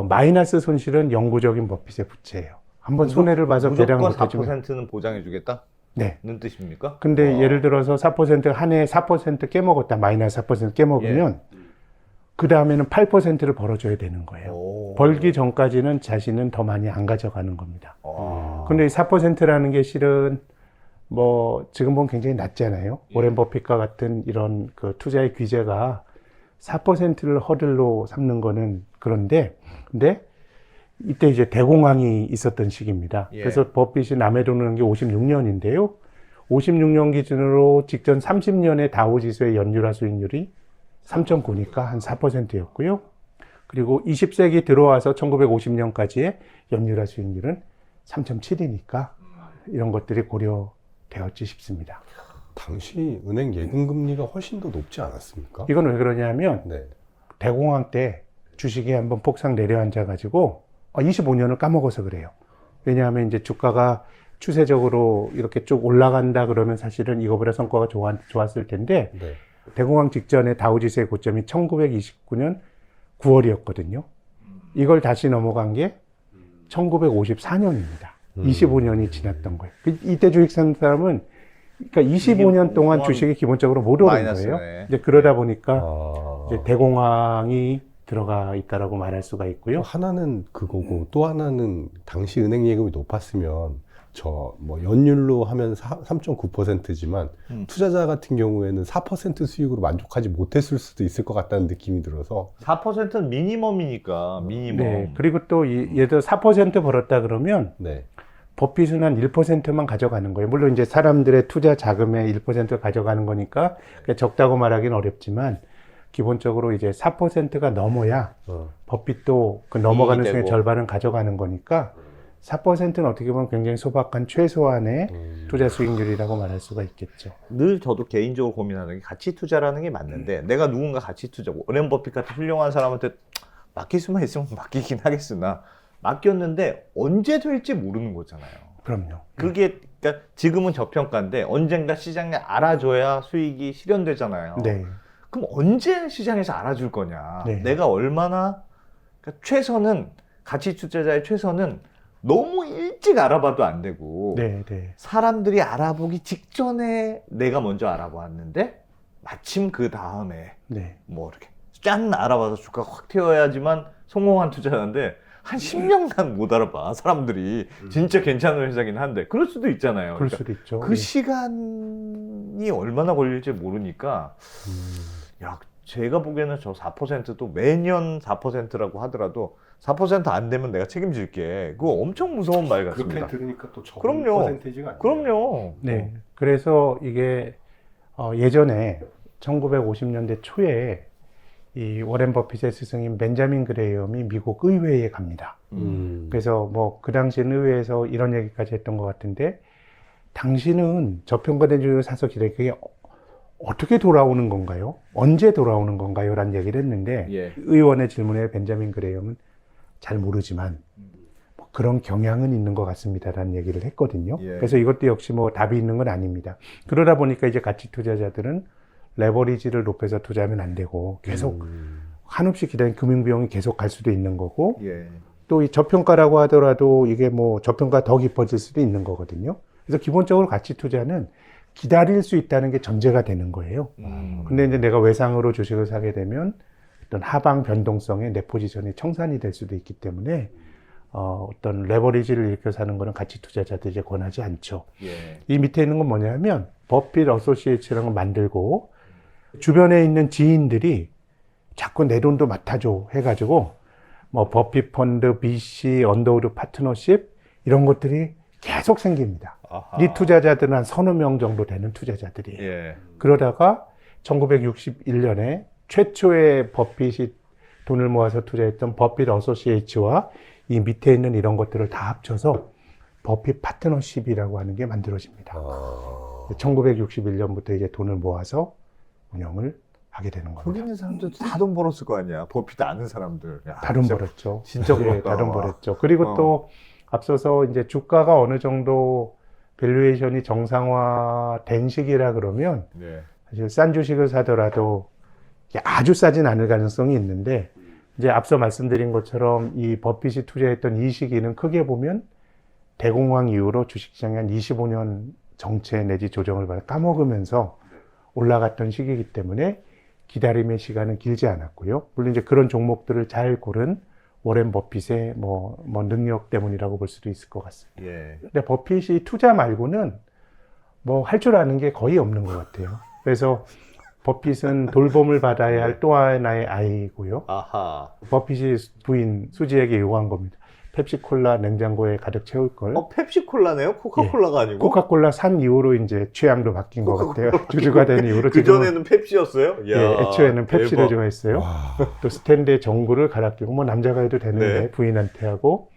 마이너스 손실은 영구적인 버핏의 부채예요. 한번 손해를 봐서 배당을 무조건 못해주면 4%는 보장해주겠다는 네. 뜻입니까? 근데 예를 들어서 4% 한 해에 4% 깨먹었다. 마이너스 4% 깨먹으면 그 다음에는 8%를 벌어줘야 되는 거예요. 오. 벌기 전까지는 자신은 더 많이 안 가져가는 겁니다. 아. 근데 이 4%라는 게 실은 뭐 지금 보면 굉장히 낮잖아요. 워렌 버핏과 같은 이런 그 투자의 규제가 4%를 허들로 삼는 거는 그런데 근데 이때 이제 대공황이 있었던 시기입니다. 예. 그래서 버핏이 남해 도는 게 56년인데요. 56년 기준으로 직전 30년의 다우지수의 연율화 수익률이 3.9니까 한 4%였고요. 그리고 20세기 들어와서 1950년까지의 연율화 수익률은 3.7이니까 이런 것들이 고려되었지 싶습니다. 당시 은행 예금금리가 훨씬 더 높지 않았습니까? 이건 왜 그러냐면 네. 대공황 때 주식이 한번 폭삭 내려앉아가지고 25년을 까먹어서 그래요. 왜냐하면 이제 주가가 추세적으로 이렇게 쭉 올라간다 그러면 사실은 이거보다 성과가 좋았을 텐데 네. 대공황 직전에 다우지수의 고점이 1929년 9월이었거든요. 이걸 다시 넘어간 게 1954년입니다. 25년이 지났던 거예요. 이때 주식 산 사람은 그러니까 25년 동안 주식이 기본적으로 못 오른 마이너스네. 거예요. 이제 그러다 보니까 아, 이제 대공황이 들어가 있다라고 말할 수가 있고요. 하나는 그거고 또 하나는 당시 은행 예금이 높았으면 저 뭐 연율로 하면 3.9%지만 투자자 같은 경우에는 4% 수익으로 만족하지 못했을 수도 있을 것 같다는 느낌이 들어서 4%는 미니멈이니까 미니멈. 네. 그리고 또 예를 들어 4% 벌었다 그러면 네. 버핏은 한 1%만 가져가는 거예요. 물론 이제 사람들의 투자 자금의 1%를 가져가는 거니까 적다고 말하기는 어렵지만 기본적으로 이제 4%가 넘어야 버핏도 그 넘어가는 이익이 수의 되고. 절반은 가져가는 거니까 4%는 어떻게 보면 굉장히 소박한 최소한의 투자 수익률이라고 말할 수가 있겠죠. 늘 저도 개인적으로 고민하는 게 가치 투자라는 게 맞는데 내가 누군가 가치 투자, 워렌 버핏 같은 훌륭한 사람한테 맡길 수만 있으면 맡기긴 하겠으나 맡겼는데 언제 될지 모르는 거잖아요. 그럼요. 그게 그러니까 지금은 저평가인데 언젠가 시장에 알아줘야 수익이 실현되잖아요. 네. 그럼 언제 시장에서 알아줄 거냐? 네. 내가 얼마나 그러니까 최선은 가치 투자자의 최선은 너무 일찍 알아봐도 안 되고 네, 네. 사람들이 알아보기 직전에 내가 먼저 알아봤는데 마침 그 다음에 네. 뭐 이렇게 짠 알아봐서 주가가 확 튀어야지만 성공한 투자자인데 한 10년간 못 알아봐 사람들이 진짜 괜찮은 회사긴 한데 그럴 수도 있잖아요. 그럴 그러니까 수도 있죠. 그 시간이 얼마나 걸릴지 모르니까 야 제가 보기에는 저 4%도 매년 4%라고 하더라도 4%안 되면 내가 책임질게. 그거 엄청 무서운 말 같습니다. 그렇게 들으니까 또 적은 그럼요. 퍼센테이지가 아니에요. 그럼요. 네. 그래서 이게 예전에 1950년대 초에 이 워렌 버핏의 스승인 벤자민 그레이엄이 미국 의회에 갑니다. 그래서 뭐 그 당시엔 의회에서 이런 얘기까지 했던 것 같은데 당신은 저평가된 주식을 사서 기다리게 어떻게 돌아오는 건가요? 언제 돌아오는 건가요? 라는 얘기를 했는데 예. 의원의 질문에 벤자민 그레이엄은 잘 모르지만 뭐 그런 경향은 있는 것 같습니다라는 얘기를 했거든요. 예. 그래서 이것도 역시 뭐 답이 있는 건 아닙니다. 그러다 보니까 이제 가치 투자자들은 레버리지를 높여서 투자하면 안 되고 계속 한없이 기다린 금융비용이 계속 갈 수도 있는 거고 예. 또 이 저평가라고 하더라도 이게 뭐 저평가 더 깊어질 수도 있는 거거든요. 그래서 기본적으로 가치 투자는 기다릴 수 있다는 게 전제가 되는 거예요. 근데 이제 내가 외상으로 주식을 사게 되면 어떤 하방 변동성에 내 포지션이 청산이 될 수도 있기 때문에 어떤 레버리지를 일으켜 사는 거는 가치 투자자들이 권하지 않죠. 예. 이 밑에 있는 건 뭐냐면 버핏 어소시에이츠라는 걸 만들고 주변에 있는 지인들이 자꾸 내 돈도 맡아줘 해가지고 뭐 버핏 펀드, BC, 언더우드 파트너십 이런 것들이 계속 생깁니다. 아하. 이 투자자들은 한 서너 명 정도 되는 투자자들이에요. 예. 그러다가 1961년에 최초의 버핏이 돈을 모아서 투자했던 버핏 어소시에이츠와 이 밑에 있는 이런 것들을 다 합쳐서 버핏 파트너십이라고 하는 게 만들어집니다. 1961년부터 이제 돈을 모아서 운영을 하게 되는 거기 겁니다. 있는 사람들도 다 돈 벌었을 거 아니야. 버핏 아는 사람들. 야, 다 돈 진짜 벌었죠. 진짜 예, 부럽다. 다 돈 벌었죠. 그리고 또 앞서서 이제 주가가 어느 정도 밸류에이션이 정상화된 시기라 그러면 네. 사실 싼 주식을 사더라도 이게 아주 싸진 않을 가능성이 있는데 이제 앞서 말씀드린 것처럼 이 버핏이 투자했던 이 시기는 크게 보면 대공황 이후로 주식시장이 한 25년 정체 내지 조정을 까먹으면서 올라갔던 시기이기 때문에 기다림의 시간은 길지 않았고요. 물론 이제 그런 종목들을 잘 고른 워렌 버핏의 뭐 능력 때문이라고 볼 수도 있을 것 같습니다. 예. 근데 버핏이 투자 말고는 뭐 할 줄 아는 게 거의 없는 것 같아요. 그래서 버핏은 돌봄을 받아야 할 또 하나의 아이고요. 아하. 버핏이 부인 수지에게 요구한 겁니다. 펩시콜라 냉장고에 가득 채울 걸. 펩시콜라네요? 코카콜라가 아니고? 코카콜라 산 이후로 이제 취향도 바뀐 것 같아요. 주주가 된 이후로. 그 전에는 펩시였어요? 예, 애초에는 펩시를 좋아했어요. 와. 또 스탠드에 전구를 갈아 끼고 뭐 남자가 해도 되는데 네. 부인한테 하고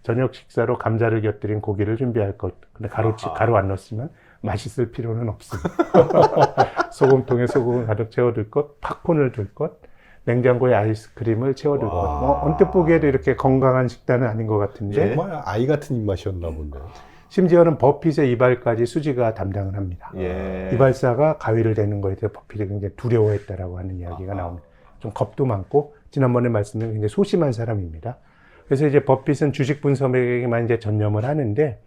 저녁 식사로 감자를 곁들인 고기를 준비할 것. 근데 가루 안 넣었으면 맛있을 필요는 없습니다. 소금통에 소금을 가득 채워둘 것, 팝콘을 둘 것, 냉장고에 아이스크림을 채워둘 것. 뭐 언뜻 보기에도 이렇게 건강한 식단은 아닌 것 같은데 예. 정말 아이 같은 입맛이었나 본데. 심지어는 버핏의 이발까지 수지가 담당을 합니다. 예. 이발사가 가위를 대는 거에 대해 버핏이 굉장히 두려워했다라고 하는 이야기가 나옵니다. 좀 겁도 많고 지난번에 말씀드린 굉장히 소심한 사람입니다. 그래서 이제 버핏은 주식 분석에만 이제 전념을 하는데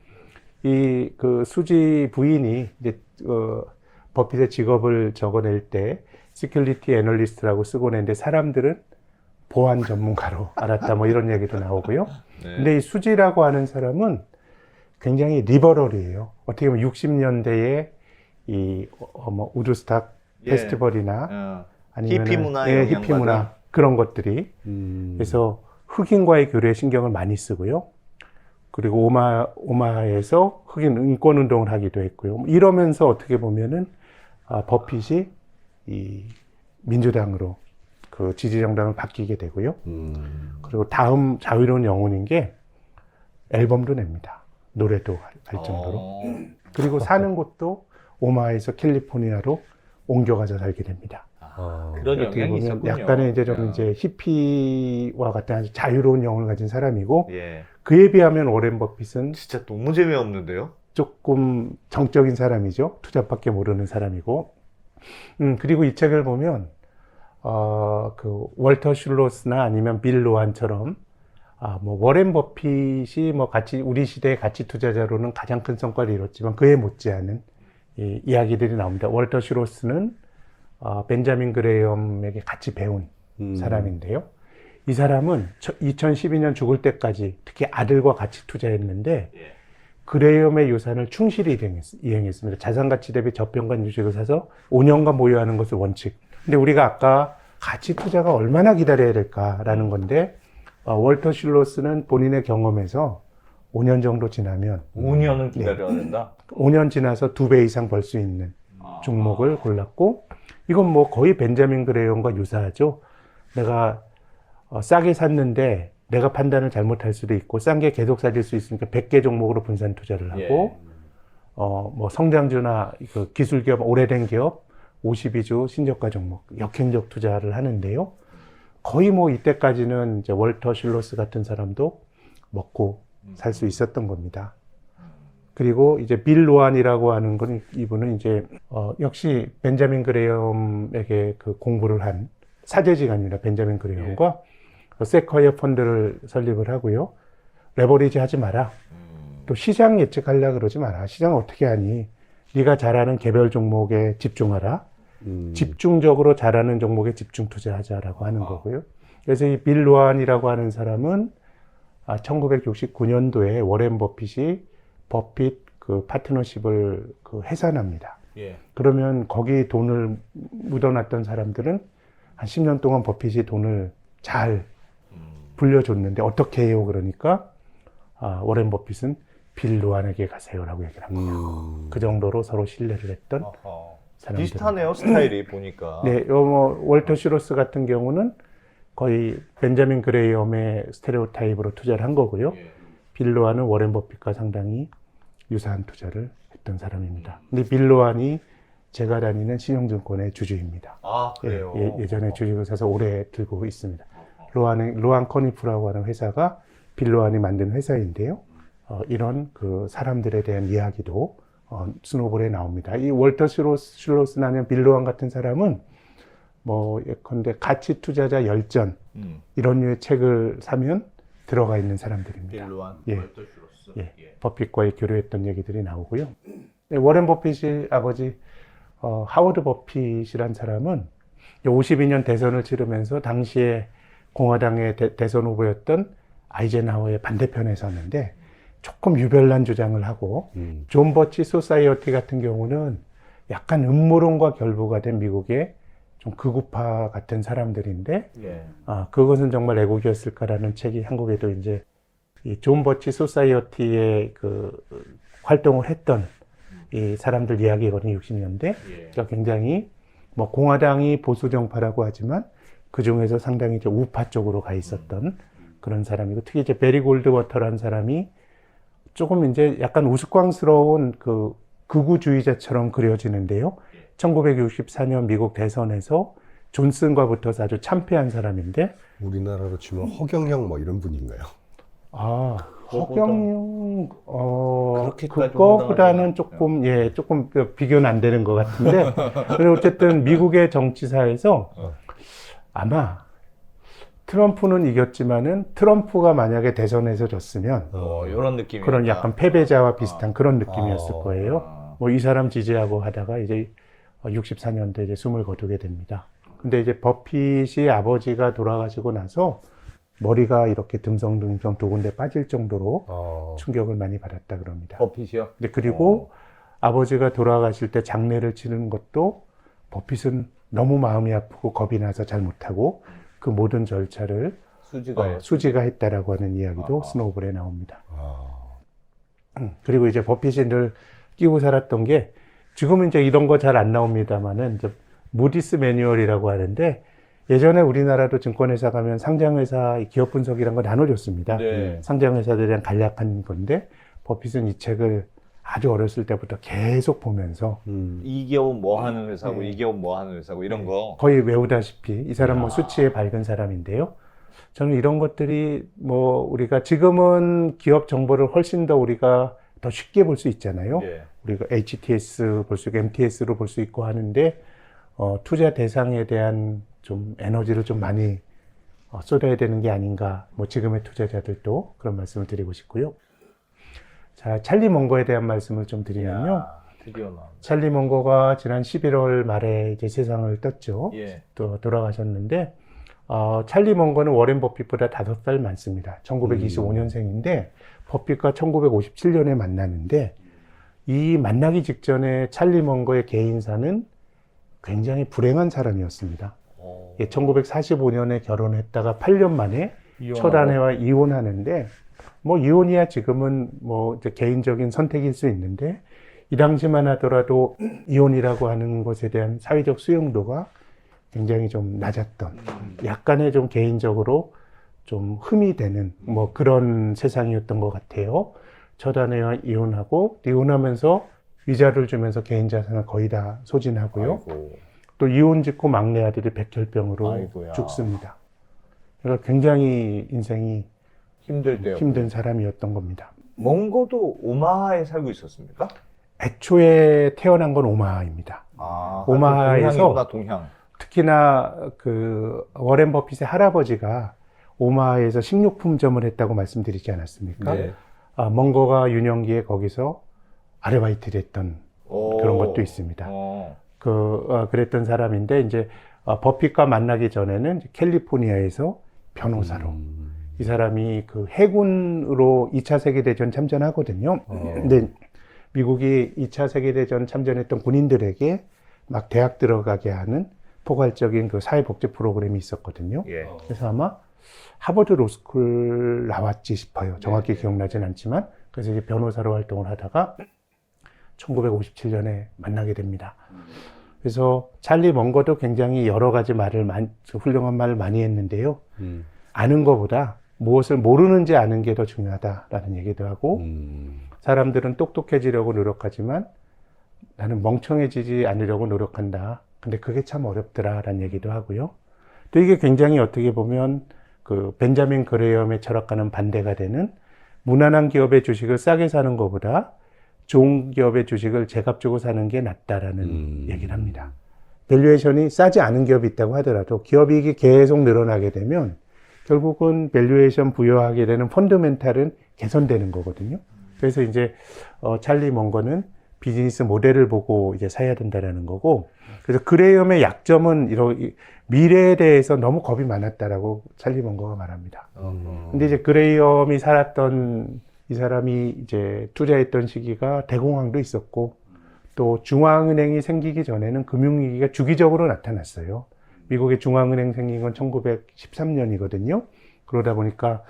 이 그 수지 부인이 이제 버핏의 직업을 적어낼 때 시큐리티 애널리스트라고 쓰고 냈는데 사람들은 보안 전문가로 알았다 뭐 이런 얘기도 나오고요. 네. 근데 이 수지라고 하는 사람은 굉장히 리버럴이에요. 어떻게 보면 60년대에 이 뭐 우드스탁 예. 페스티벌이나 아니면 히피 문화 히피 문화 그런 것들이 그래서 흑인과의 교류에 신경을 많이 쓰고요. 그리고 오마하에서 흑인 인권 운동을 하기도 했고요. 이러면서 어떻게 보면은 버핏이 이 민주당으로 그 지지 정당을 바뀌게 되고요. 그리고 다음 자유로운 영혼인 게 앨범도 냅니다. 노래도 할 정도로. 그리고 사는 곳도 오마하에서 캘리포니아로 옮겨가서 살게 됩니다. 그런 어떻게 영향이 보면 있었군요. 약간의 이제 좀 이제 히피와 같은 아주 자유로운 영혼을 가진 사람이고 예. 그에 비하면 워렌 버핏은 진짜 너무 재미없는데요? 조금 정적인 사람이죠. 투자밖에 모르는 사람이고. 그리고 이 책을 보면 그 월터 슐로스나 아니면 빌 로한처럼 뭐 워렌 버핏이 뭐 우리 시대의 가치 투자자로는 가장 큰 성과를 이뤘지만 그에 못지않은 이 이야기들이 나옵니다. 월터 슐로스는 벤자민 그레이엄에게 같이 배운 사람인데요. 이 사람은 2012년 죽을 때까지 특히 아들과 같이 투자했는데 그레이엄의 유산을 충실히 이행했습니다. 자산가치 대비 저평가 주식을 사서 5년간 보유하는 것을 원칙. 근데 우리가 아까 가치 투자가 얼마나 기다려야 될까라는 건데 월터 슐로스는 본인의 경험에서 5년 정도 지나면 5년은 기다려야 된다? 5년 지나서 2배 이상 벌 수 있는 종목을 골랐고 이건 뭐 거의 벤자민 그레이엄과 유사하죠. 내가 싸게 샀는데 내가 판단을 잘못할 수도 있고 싼 게 계속 사질 수 있으니까 100개 종목으로 분산 투자를 하고 뭐 성장주나 그 기술 기업, 오래된 기업 52주 신저가 종목 역행적 투자를 하는데요. 거의 뭐 이때까지는 이제 월터 슐로스 같은 사람도 먹고 살 수 있었던 겁니다. 그리고 이제 빌 로한이라고 하는 건 이분은 이제 역시 벤자민 그레이엄에게 그 공부를 한 사제지간입니다. 벤자민 그레이엄과 세쿼이어 펀드를 설립을 하고요. 레버리지 하지 마라. 또 시장 예측하려고 그러지 마라. 시장 어떻게 하니? 네가 잘하는 개별 종목에 집중하라. 집중적으로 잘하는 종목에 집중 투자하자라고 하는 거고요. 그래서 이 빌 로안이라고 하는 사람은 1969년도에 워렌 버핏이 버핏 그 파트너십을 그 해산합니다. 예. 그러면 거기 돈을 묻어놨던 사람들은 한 10년 동안 버핏이 돈을 잘 불려줬는데 어떻게 해요? 그러니까 워렌 버핏은 빌 로안에게 가세요라고 얘기를 한 거예요. 그 정도로 서로 신뢰를 했던 사람들. 비슷하네요, 스타일이 보니까. 네, 월터 슈로스 같은 경우는 거의 벤자민 그레이엄의 스테레오타입으로 투자를 한 거고요. 예. 빌 로안은 워렌 버핏과 상당히 유사한 투자를 했던 사람입니다. 근데 빌 로안이 제가 다니는 신용증권의 주주입니다. 아, 그래요? 예전에 주식을 사서 오래 들고 있습니다. 로안 커니프라고 하는 회사가 빌 로안이 만든 회사인데요. 이런 그 사람들에 대한 이야기도 스노볼에 나옵니다. 이 월터 슐로스나 빌 로안 같은 사람은 뭐 예컨대 가치 투자자 열전 이런 류의 책을 사면 들어가 있는 사람들입니다. 빌로안, 예. 월터 슈로스. 예. 버핏과의 교류했던 얘기들이 나오고요. 워렌 버핏이 아버지 하워드 버핏이란 사람은 52년 대선을 치르면서 당시에 공화당의 대선 후보였던 아이젠하워의 반대편에 섰는데 조금 유별난 주장을 하고 존 버치 소사이어티 같은 경우는 약간 음모론과 결부가 된 미국의 좀 극우파 같은 사람들인데 예. 그것은 정말 애국이었을까라는 책이 한국에도 이제 이 존 버치 소사이어티의 그 활동을 했던 이 사람들 이야기거든요. 60년대. 예. 그러니까 굉장히 뭐 공화당이 보수 정파라고 하지만 그 중에서 상당히 좀 우파 쪽으로 가 있었던 그런 사람이고 특히 이제 베리 골드워터라는 사람이 조금 이제 약간 우스꽝스러운 그 극우주의자처럼 그려지는데요. 1964년 미국 대선에서 존슨과 붙어서 아주 참패한 사람인데 우리나라로 치면 허경영 뭐 이런 분인가요? 허경영 그렇게까지 그거보다는 혼동하지 조금 비교는 안 되는 것 같은데 그리고 어쨌든 미국의 정치사에서 아마 트럼프는 이겼지만은 트럼프가 만약에 대선에서 졌으면 이런 느낌이. 그런 약간 패배자와 비슷한 그런 느낌이었을 거예요. 뭐 이 사람 지지하고 하다가 이제 64년도에 이제 숨을 거두게 됩니다. 근데 이제 버핏이 아버지가 돌아가시고 나서 머리가 이렇게 듬성듬성 두 군데 빠질 정도로 충격을 많이 받았다 그럽니다. 버핏이요? 근데 그리고 아버지가 돌아가실 때 장례를 치르는 것도 버핏은 너무 마음이 아프고 겁이 나서 잘 못하고 그 모든 절차를 수지가 했다라고 하는 이야기도 스노우볼에 나옵니다. 그리고 이제 버핏이 늘 끼고 살았던 게 지금은 이제 이런 거 잘 안 나옵니다만은 이제 무디스 매뉴얼이라고 하는데 예전에 우리나라도 증권회사 가면 상장회사 기업 분석이란 거 나눠줬습니다. 네. 상장회사들에 대한 간략한 건데 버핏은 이 책을 아주 어렸을 때부터 계속 보면서 이 기업 뭐 하는 회사고 네. 이 기업 뭐 하는 회사고 이런 거. 거의 외우다시피 이 사람 뭐 수치에 밝은 사람인데요. 저는 이런 것들이 뭐 우리가 지금은 기업 정보를 훨씬 더 우리가 더 쉽게 볼 수 있잖아요. 예. 우리가 HTS 볼 수 있고 MTS로 볼 수 있고 하는데 투자 대상에 대한 좀 에너지를 좀 많이 쏟아야 되는 게 아닌가. 뭐 지금의 투자자들도 그런 말씀을 드리고 싶고요. 자, 찰리 멍거에 대한 말씀을 좀 드리면요. 드디어 나왔네. 찰리 멍거가 지난 11월 말에 이제 세상을 떴죠. 예. 또 돌아가셨는데 찰리 멍거는 워렌 버핏보다 5살 많습니다. 1925년생인데 버핏과 1957년에 만나는데 이 만나기 직전에 찰리 멍거의 개인사는 굉장히 불행한 사람이었습니다. 1945년에 결혼했다가 8년 만에 첫 아내와 이혼하는데 뭐 이혼이야 지금은 뭐 이제 개인적인 선택일 수 있는데 이 당시만 하더라도 이혼이라고 하는 것에 대한 사회적 수용도가 굉장히 좀 낮았던 약간의 좀 개인적으로 좀 흠이 되는 뭐 그런 세상이었던 것 같아요. 첫 아내와 이혼하면서 위자료를 주면서 개인 자산을 거의 다 소진하고요. 아이고. 또 이혼 직후 막내 아들이 백혈병으로 아이고야. 죽습니다. 그러니까 굉장히 인생이 힘들 때요. 힘든 사람이었던 겁니다. 몽고도 오마하에 살고 있었습니까? 애초에 태어난 건 오마하입니다. 오마하에서 동향이구나, 동향. 특히나 그 워렌 버핏의 할아버지가 오마하에서 식료품점을 했다고 말씀드리지 않았습니까? 네. 멍거가 유년기에 거기서 아르바이트를 했던 그런 것도 있습니다. 어. 그랬던 사람인데 이제 버핏과 만나기 전에는 이제 캘리포니아에서 변호사로 이 사람이 그 해군으로 2차 세계대전 참전하거든요. 근데 미국이 2차 세계대전 참전했던 군인들에게 막 대학 들어가게 하는 포괄적인 그 사회복지 프로그램이 있었거든요. 예. 그래서 아마 하버드 로스쿨 나왔지 싶어요. 정확히 기억나진 않지만. 그래서 이제 변호사로 활동을 하다가 1957년에 만나게 됩니다. 그래서 찰리 먼거도 굉장히 여러 가지 훌륭한 말을 많이 했는데요. 아는 것보다 무엇을 모르는지 아는 게 더 중요하다라는 얘기도 하고, 사람들은 똑똑해지려고 노력하지만 나는 멍청해지지 않으려고 노력한다. 근데 그게 참 어렵더라라는 얘기도 하고요. 또 이게 굉장히 어떻게 보면 그 벤자민 그레이엄의 철학과는 반대가 되는, 무난한 기업의 주식을 싸게 사는 것보다 좋은 기업의 주식을 제값 주고 사는 게 낫다라는 얘기를 합니다. 밸류에이션이 싸지 않은 기업이 있다고 하더라도 기업 이익이 계속 늘어나게 되면 결국은 밸류에이션 부여하게 되는 펀더멘탈은 개선되는 거거든요. 그래서 이제 찰리 먼거는 비즈니스 모델을 보고 이제 사야 된다라는 거고, 그래서 그레이엄의 약점은 미래에 대해서 너무 겁이 많았다라고 찰리 먼거가 말합니다. 근데 이제 그레이엄이 이 사람이 이제 투자했던 시기가 대공황도 있었고, 또 중앙은행이 생기기 전에는 금융위기가 주기적으로 나타났어요. 미국의 중앙은행 생긴 건 1913년이거든요. 그러다 보니까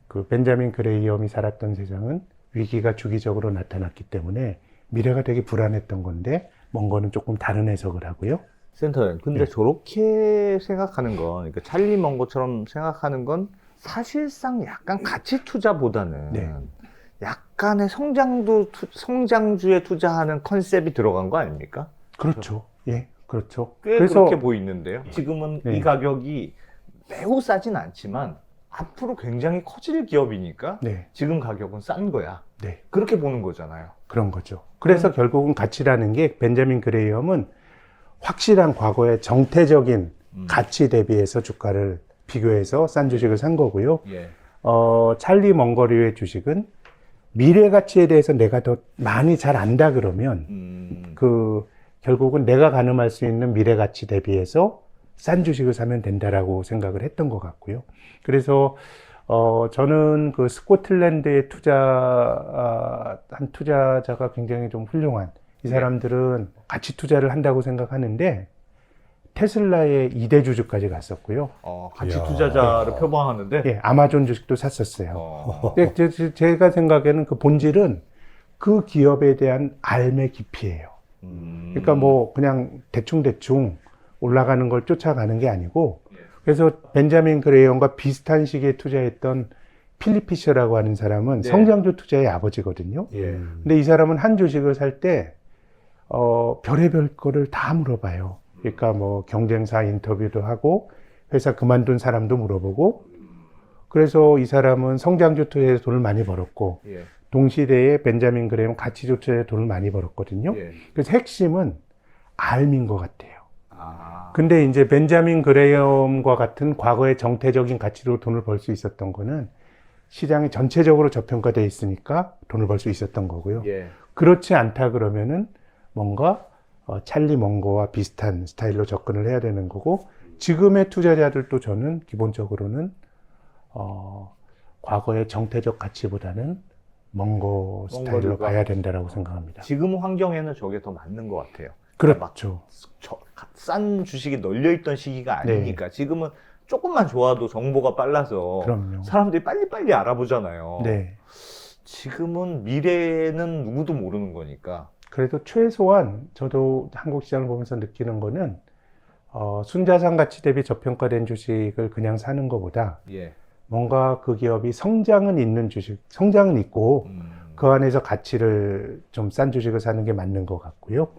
그 벤자민 그레이엄이 살았던 세상은 위기가 주기적으로 나타났기 때문에 미래가 되게 불안했던 건데, 먼거는 조금 다른 해석을 하고요. 센터장님, 근데 저렇게 생각하는 건, 그러니까 찰리 먼거처럼 생각하는 건 사실상 약간 가치 투자보다는 네. 약간의 성장주에 투자하는 컨셉이 들어간 거 아닙니까? 그렇죠. 예, 그렇죠. 꽤 그래서 그렇게 보이는데요. 지금은 네. 이 가격이 매우 싸진 않지만 앞으로 굉장히 커질 기업이니까 네, 지금 가격은 싼 거야. 네. 그렇게 보는 거잖아요. 그런 거죠. 그래서 결국은 가치라는 게 벤자민 그레이엄은 확실한 과거의 정태적인 가치 대비해서 주가를 비교해서 싼 주식을 산 거고요. 예. 찰리 먼거류의 주식은 미래 가치에 대해서 내가 더 많이 잘 안다 그러면 결국은 내가 가늠할 수 있는 미래 가치 대비해서 싼 주식을 사면 된다라고 생각을 했던 것 같고요. 그래서 저는 그 스코틀랜드에 한 투자자가 굉장히 좀 훌륭한, 이 사람들은 가치 투자를 한다고 생각하는데 테슬라의 2대 주주까지 갔었고요. 가치 이야. 투자자를 표방하는데. 예, 아마존 주식도 샀었어요. 근데 제가 생각에는 그 본질은 그 기업에 대한 알매 깊이예요. 그러니까 뭐 그냥 대충 올라가는 걸 쫓아가는 게 아니고, 그래서 벤자민 그레이엄과 비슷한 시기에 투자했던 필립 피셔라고 하는 사람은 네. 성장주 투자의 아버지거든요. 예. 근데 이 사람은 한 주식을 살 때 별의별 거를 다 물어봐요. 그러니까 뭐 경쟁사 인터뷰도 하고 회사 그만둔 사람도 물어보고, 그래서 이 사람은 성장주 투자에서 돈을 많이 벌었고, 예. 동시대에 벤자민 그레이엄 가치주 투자에 돈을 많이 벌었거든요. 예. 그래서 핵심은 알민 것 같아요. 아. 근데 이제 벤자민 그레이엄과 같은 과거의 정태적인 가치로 돈을 벌 수 있었던 거는 시장이 전체적으로 저평가되어 있으니까 돈을 벌 수 있었던 거고요. 예. 그렇지 않다 그러면은 뭔가 찰리 먼거와 비슷한 스타일로 접근을 해야 되는 거고, 지금의 투자자들도 저는 기본적으로는 과거의 정태적 가치보다는 먼거 스타일로 먼거류가. 가야 된다라고 생각합니다. 지금 환경에는 저게 더 맞는 것 같아요. 그렇죠. 싼 주식이 널려있던 시기가 네. 아니니까 지금은 조금만 좋아도 정보가 빨라서 그럼요. 사람들이 빨리빨리 알아보잖아요. 네. 지금은 미래는 누구도 모르는 거니까. 그래도 최소한 저도 한국 시장을 보면서 느끼는 거는 순자산 가치 대비 저평가된 주식을 그냥 사는 것보다 예. 뭔가 그 기업이 성장은 있는 주식, 성장은 있고 그 안에서 가치를 좀 싼 주식을 사는 게 맞는 것 같고요.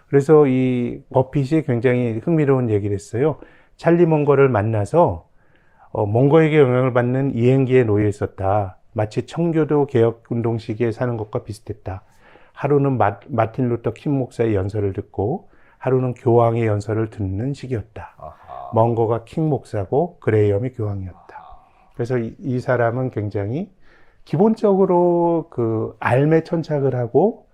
그래서 이 버핏이 굉장히 흥미로운 얘기를 했어요. 찰리 먼거를 만나서 먼거에게 영향을 받는 이행기에 놓여 있었다. 마치 청교도 개혁운동 시기에 사는 것과 비슷했다. 하루는 마틴 루터 킹 목사의 연설을 듣고 하루는 교황의 연설을 듣는 시기였다. 아하. 먼거가 킹 목사고 그레이엄이 교황이었다. 그래서 이 사람은 굉장히 기본적으로 그 알매 천착을 하고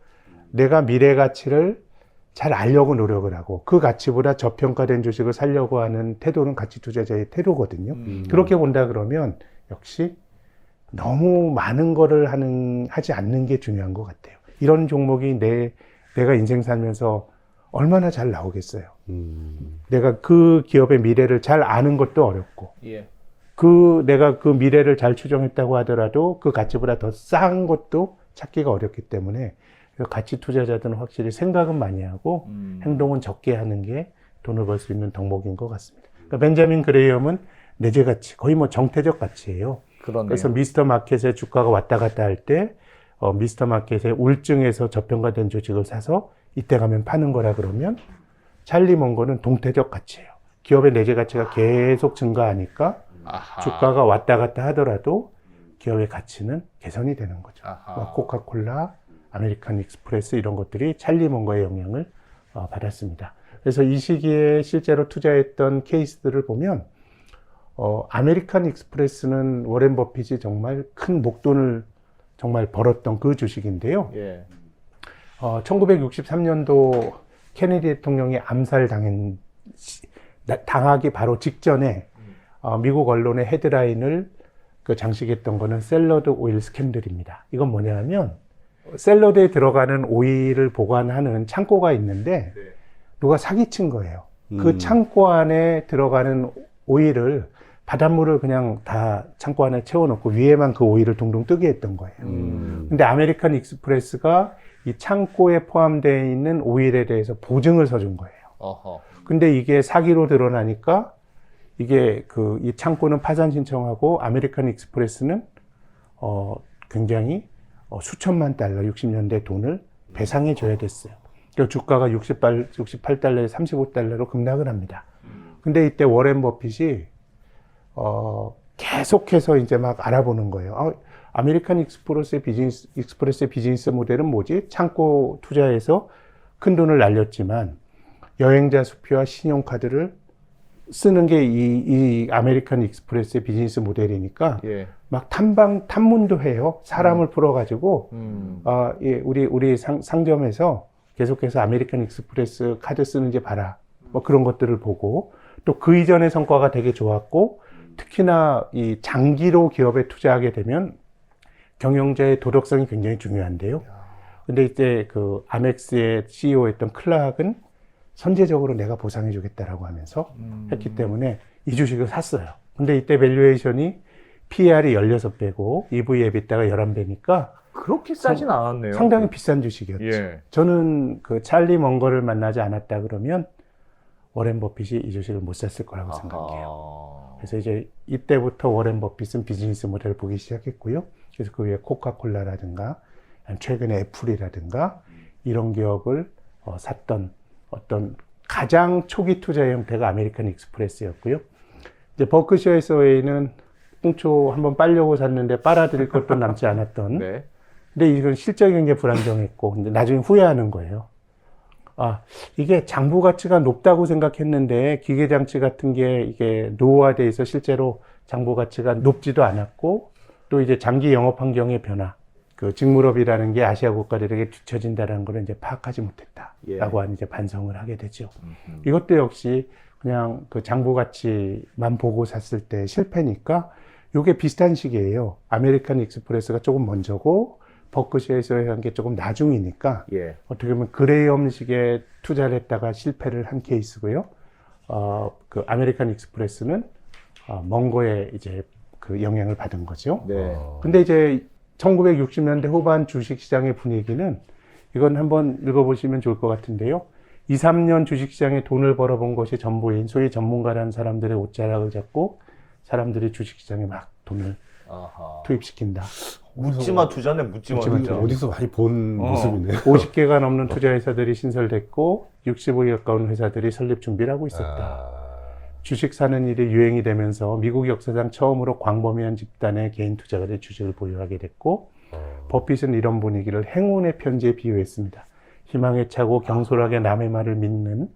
내가 미래 가치를 잘 알려고 노력을 하고 그 가치보다 저평가된 주식을 사려고 하는 태도는 가치 투자자의 태도거든요. 그렇게 본다 그러면 역시 너무 많은 거를 하지 않는 게 중요한 것 같아요. 이런 종목이 내가 인생 살면서 얼마나 잘 나오겠어요. 내가 그 기업의 미래를 잘 아는 것도 어렵고, 예. 내가 그 미래를 잘 추정했다고 하더라도 그 가치보다 더 싼 것도 찾기가 어렵기 때문에 그래서 가치 투자자들은 확실히 생각은 많이 하고 행동은 적게 하는 게 돈을 벌 수 있는 덕목인 것 같습니다. 그러니까 벤자민 그레이엄은 내재 가치, 거의 뭐 정태적 가치예요. 그러네요. 그래서 미스터 마켓의 주가가 왔다 갔다 할 때 미스터 마켓의 울증에서 저평가된 주식을 사서 이때 가면 파는 거라 그러면 찰리 먼거는 동태적 가치예요. 기업의 내재 가치가 계속 증가하니까 아하. 주가가 왔다 갔다 하더라도 기업의 가치는 개선이 되는 거죠. 아하. 코카콜라, 아메리칸 익스프레스 이런 것들이 찰리 먼거의 영향을 받았습니다. 그래서 이 시기에 실제로 투자했던 케이스들을 보면 아메리칸 익스프레스는 워렌 버핏이 정말 큰 목돈을 정말 벌었던 그 주식인데요. 예. 1963년도 케네디 대통령이 당하기 바로 직전에 미국 언론의 헤드라인을 장식했던 거는 샐러드 오일 스캔들입니다. 이건 뭐냐면 샐러드에 들어가는 오일을 보관하는 창고가 있는데 누가 사기친 거예요. 그 창고 안에 들어가는 오일을 바닷물을 그냥 다 창고 안에 채워놓고 위에만 그 오일을 둥둥 뜨게 했던 거예요. 근데 아메리칸 익스프레스가 이 창고에 포함되어 있는 오일에 대해서 보증을 서준 거예요. 어허. 근데 이게 사기로 드러나니까 이게 이 창고는 파산 신청하고 아메리칸 익스프레스는 굉장히 수천만 달러 60년대 돈을 배상해 줘야 됐어요. 그러니까 주가가 68달러에 35달러로 급락을 합니다. 근데 이때 워렌 버핏이 계속해서 이제 막 알아보는 거예요. 아메리칸 익스프레스의 비즈니스 모델은 뭐지? 창고 투자해서 큰 돈을 날렸지만 여행자 수표와 신용카드를 쓰는 게 이 아메리칸 익스프레스의 비즈니스 모델이니까 예. 막 탐문도 해요. 사람을 풀어가지고 예, 우리 상점에서 계속해서 아메리칸 익스프레스 카드 쓰는지 봐라. 뭐 그런 것들을 보고 또 그 이전의 성과가 되게 좋았고 특히나 이 장기로 기업에 투자하게 되면 경영자의 도덕성이 굉장히 중요한데요. 근데 이때 그 아멕스의 CEO였던 클락은 선제적으로 내가 보상해 주겠다라고 하면서 했기 때문에 이 주식을 샀어요. 근데 이때 밸류에이션이 PER이 16배고 EV 에비타가 11배니까 그렇게 싸진 않았네요. 상당히 비싼 주식이었죠. 예. 저는 그 찰리 먼거를 만나지 않았다 그러면 워렌 버핏이 이 주식을 못 샀을 거라고 생각해요. 그래서 이제 이때부터 워렌 버핏은 비즈니스 모델을 보기 시작했고요. 그래서 그 위에 코카콜라라든가 최근에 애플이라든가 이런 기업을 샀던 어떤 가장 초기 투자 형태가 아메리칸 익스프레스였고요. 이제 버크셔 해서웨이는 꽁초 한번 빨려고 샀는데 빨아들일 것도 남지 않았던. 네. 근데 이건 실적 경제 불안정했고, 근데 나중에 후회하는 거예요. 이게 장부 가치가 높다고 생각했는데 기계 장치 같은 게 이게 노후화돼 있어 실제로 장부 가치가 높지도 않았고, 또 이제 장기 영업 환경의 변화, 그 직물업이라는 게 아시아 국가들에게 뒤처진다는 걸 이제 파악하지 못했다라고 하는 이제 반성을 하게 되죠. 이것도 역시 그냥 그 장부 가치만 보고 샀을 때 실패니까 요게 비슷한 시기예요. 아메리칸 익스프레스가 조금 먼저고 버크셔에서 한 게 조금 나중이니까 예. 어떻게 보면 그레이엄식에 투자를 했다가 실패를 한 케이스고요. 그 아메리칸 익스프레스는 먼거에 이제 그 영향을 받은 거죠. 네. 근데 이제 1960년대 후반 주식시장의 분위기는 이건 한번 읽어보시면 좋을 것 같은데요. 2, 3년 주식시장에 돈을 벌어본 것이 전부인 소위 전문가라는 사람들의 옷자락을 잡고 사람들이 주식시장에 막 돈을 아하. 투입시킨다. 묻지마 투자네, 묻지마 묻지마 투자. 어디서 많이 본 모습이네요. 50개가 넘는 투자회사들이 신설됐고 60에 가까운 회사들이 설립 준비를 하고 있었다. 주식 사는 일이 유행이 되면서 미국 역사상 처음으로 광범위한 집단의 개인 투자가들 주식을 보유하게 됐고 버핏은 이런 분위기를 행운의 편지에 비유했습니다. 희망에 차고 경솔하게 남의 말을 믿는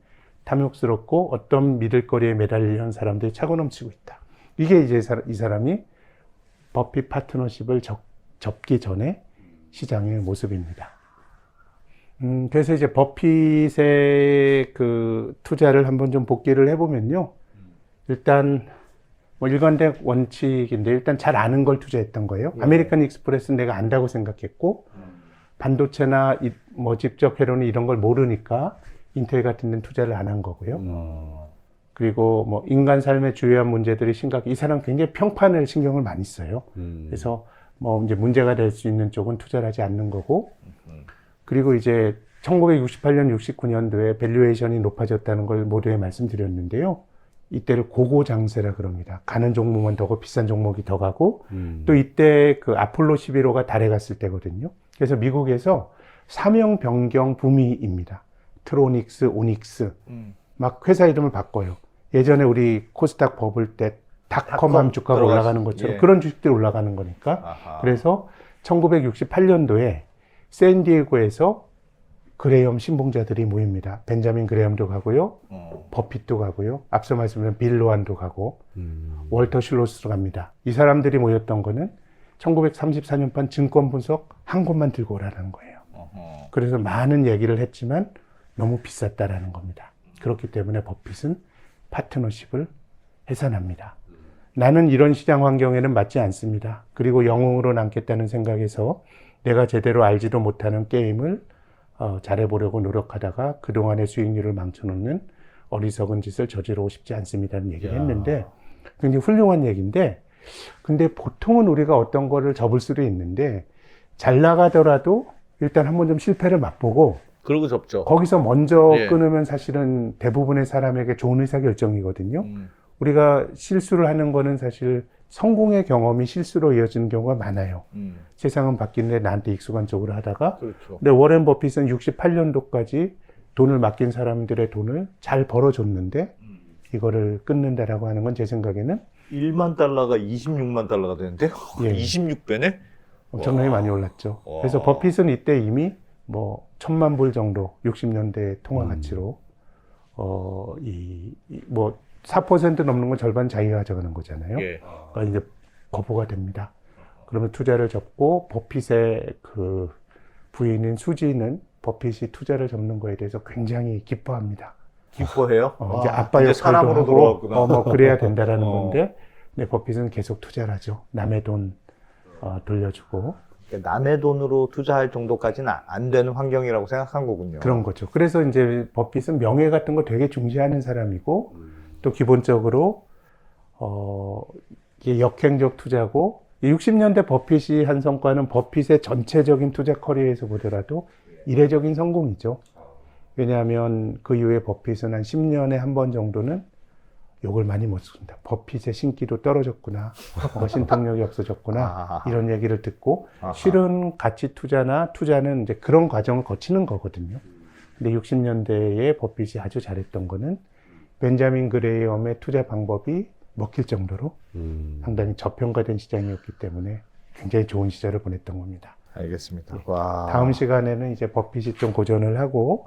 탐욕스럽고 어떤 믿을 거리에 매달리는 사람들이 차고 넘치고 있다. 이게 이제 이 사람이 버핏 파트너십을 접기 전에 시장의 모습입니다. 그래서 이제 버핏의 그 투자를 한번 좀 복기를 해보면요. 일단 뭐 일관된 원칙인데 일단 잘 아는 걸 투자했던 거예요. 아메리칸 익스프레스는 내가 안다고 생각했고 반도체나 뭐 직접 회로는 이런 걸 모르니까 인텔 같은 데는 투자를 안 한 거고요. 그리고 뭐 인간 삶의 주요한 문제들이 심각해. 이 사람 굉장히 평판을 신경을 많이 써요. 그래서 뭐 이제 문제가 될 수 있는 쪽은 투자를 하지 않는 거고. 그리고 이제 1968년, 69년도에 밸류에이션이 높아졌다는 걸 모두에 말씀드렸는데요. 이때를 고고장세라 그럽니다. 가는 종목만 더 비싼 종목이 더 가고 또 이때 그 아폴로 11호가 달에 갔을 때거든요. 그래서 미국에서 사명 변경 붐이입니다. 트로닉스, 오닉스 막 회사 이름을 바꿔요. 예전에 우리 코스닥 버블 때 닷컴 함 주가가 올라가는 것처럼 그런 주식들이 올라가는 거니까. 아하. 그래서 1968년도에 샌디에고에서 그레이엄 신봉자들이 모입니다. 벤자민 그레이엄도 가고요. 버핏도 가고요. 앞서 말씀드린 빌 로안도 가고 월터 실로스도 갑니다. 이 사람들이 모였던 거는 1934년판 증권 분석 한 곳만 들고 오라는 거예요. 그래서 많은 얘기를 했지만 너무 비쌌다라는 겁니다. 그렇기 때문에 버핏은 파트너십을 해산합니다. 나는 이런 시장 환경에는 맞지 않습니다. 그리고 영웅으로 남겠다는 생각에서 내가 제대로 알지도 못하는 게임을 잘해보려고 노력하다가 그동안의 수익률을 망쳐놓는 어리석은 짓을 저지르고 싶지 않습니다는 얘기를 했는데 굉장히 훌륭한 얘기인데 근데 보통은 우리가 어떤 거를 접을 수도 있는데 잘 나가더라도 일단 한번 좀 실패를 맛보고 그러고 접죠. 거기서 먼저 예. 끊으면 사실은 대부분의 사람에게 좋은 의사결정이거든요. 우리가 실수를 하는 거는 사실 성공의 경험이 실수로 이어지는 경우가 많아요. 세상은 바뀌는데 나한테 익숙한 쪽으로 하다가 그렇죠. 근데 워렌 버핏은 68년도까지 돈을 맡긴 사람들의 돈을 잘 벌어줬는데 이거를 끊는다라고 하는 건 제 생각에는 1만 달러가 26만 달러가 되는데요. 예. 26배네? 엄청나게 와. 많이 올랐죠. 와. 그래서 버핏은 이때 이미 뭐 1,000만 불 정도 60년대 통화 가치로 뭐 4% 넘는 건 절반 자기가 가져가는 거잖아요. 예. 그러니까 이제 거부가 됩니다. 그러면 투자를 접고 버핏의 그 부인인 수지는 버핏이 투자를 접는 거에 대해서 굉장히 기뻐합니다. 기뻐해요? 이제 와, 아빠 이제 역할도 사람으로 하고 돌아왔구나. 뭐 그래야 된다라는 어. 건데 네, 버핏은 계속 투자를 하죠. 남의 돈 돌려주고 남의 돈으로 투자할 정도까지는 안 되는 환경이라고 생각한 거군요. 그런 거죠. 그래서 이제 버핏은 명예 같은 거 되게 중시하는 사람이고 또 기본적으로 이게 역행적 투자고 60년대 버핏이 한 성과는 버핏의 전체적인 투자 커리어에서 보더라도 이례적인 성공이죠. 왜냐하면 그 이후에 버핏은 한 10년에 한 번 정도는 욕을 많이 먹습니다. 버핏의 신기도 떨어졌구나, 신통력이 없어졌구나 아하. 이런 얘기를 듣고 아하. 실은 가치 투자는 이제 그런 과정을 거치는 거거든요. 근데 60년대에 버핏이 아주 잘했던 거는 벤자민 그레이엄의 투자 방법이 먹힐 정도로 상당히 저평가된 시장이었기 때문에 굉장히 좋은 시절을 보냈던 겁니다. 알겠습니다. 와. 다음 시간에는 이제 버핏이 좀 고전을 하고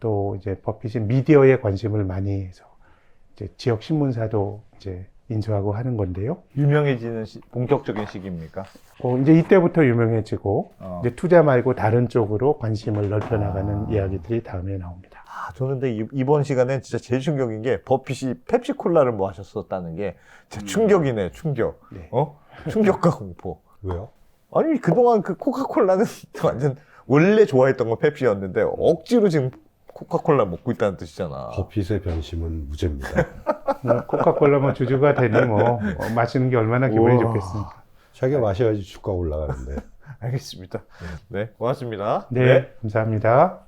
또 이제 버핏이 미디어에 관심을 많이 해서 이제 지역 신문사도 이제 인수하고 하는 건데요. 유명해지는 본격적인 시기입니까? 이제 이때부터 유명해지고 어. 이제 투자 말고 다른 쪽으로 관심을 넓혀나가는 이야기들이 다음에 나옵니다. 저는 근데 이번 시간에 진짜 제일 충격인 게 버핏이 펩시콜라를 뭐 하셨었다는 게 진짜 충격이네, 충격. 네. 충격과 공포. 왜요? 아니, 그동안 그 코카콜라는 완전 원래 좋아했던 건 펩시였는데 억지로 지금 코카콜라 먹고 있다는 뜻이잖아. 버핏의 변심은 무죄입니다. 코카콜라 뭐 주주가 되니 마시는 게 얼마나 기분이 우와. 좋겠습니까? 자기가 마셔야지 주가 올라가는데. 알겠습니다. 네, 고맙습니다. 네. 감사합니다.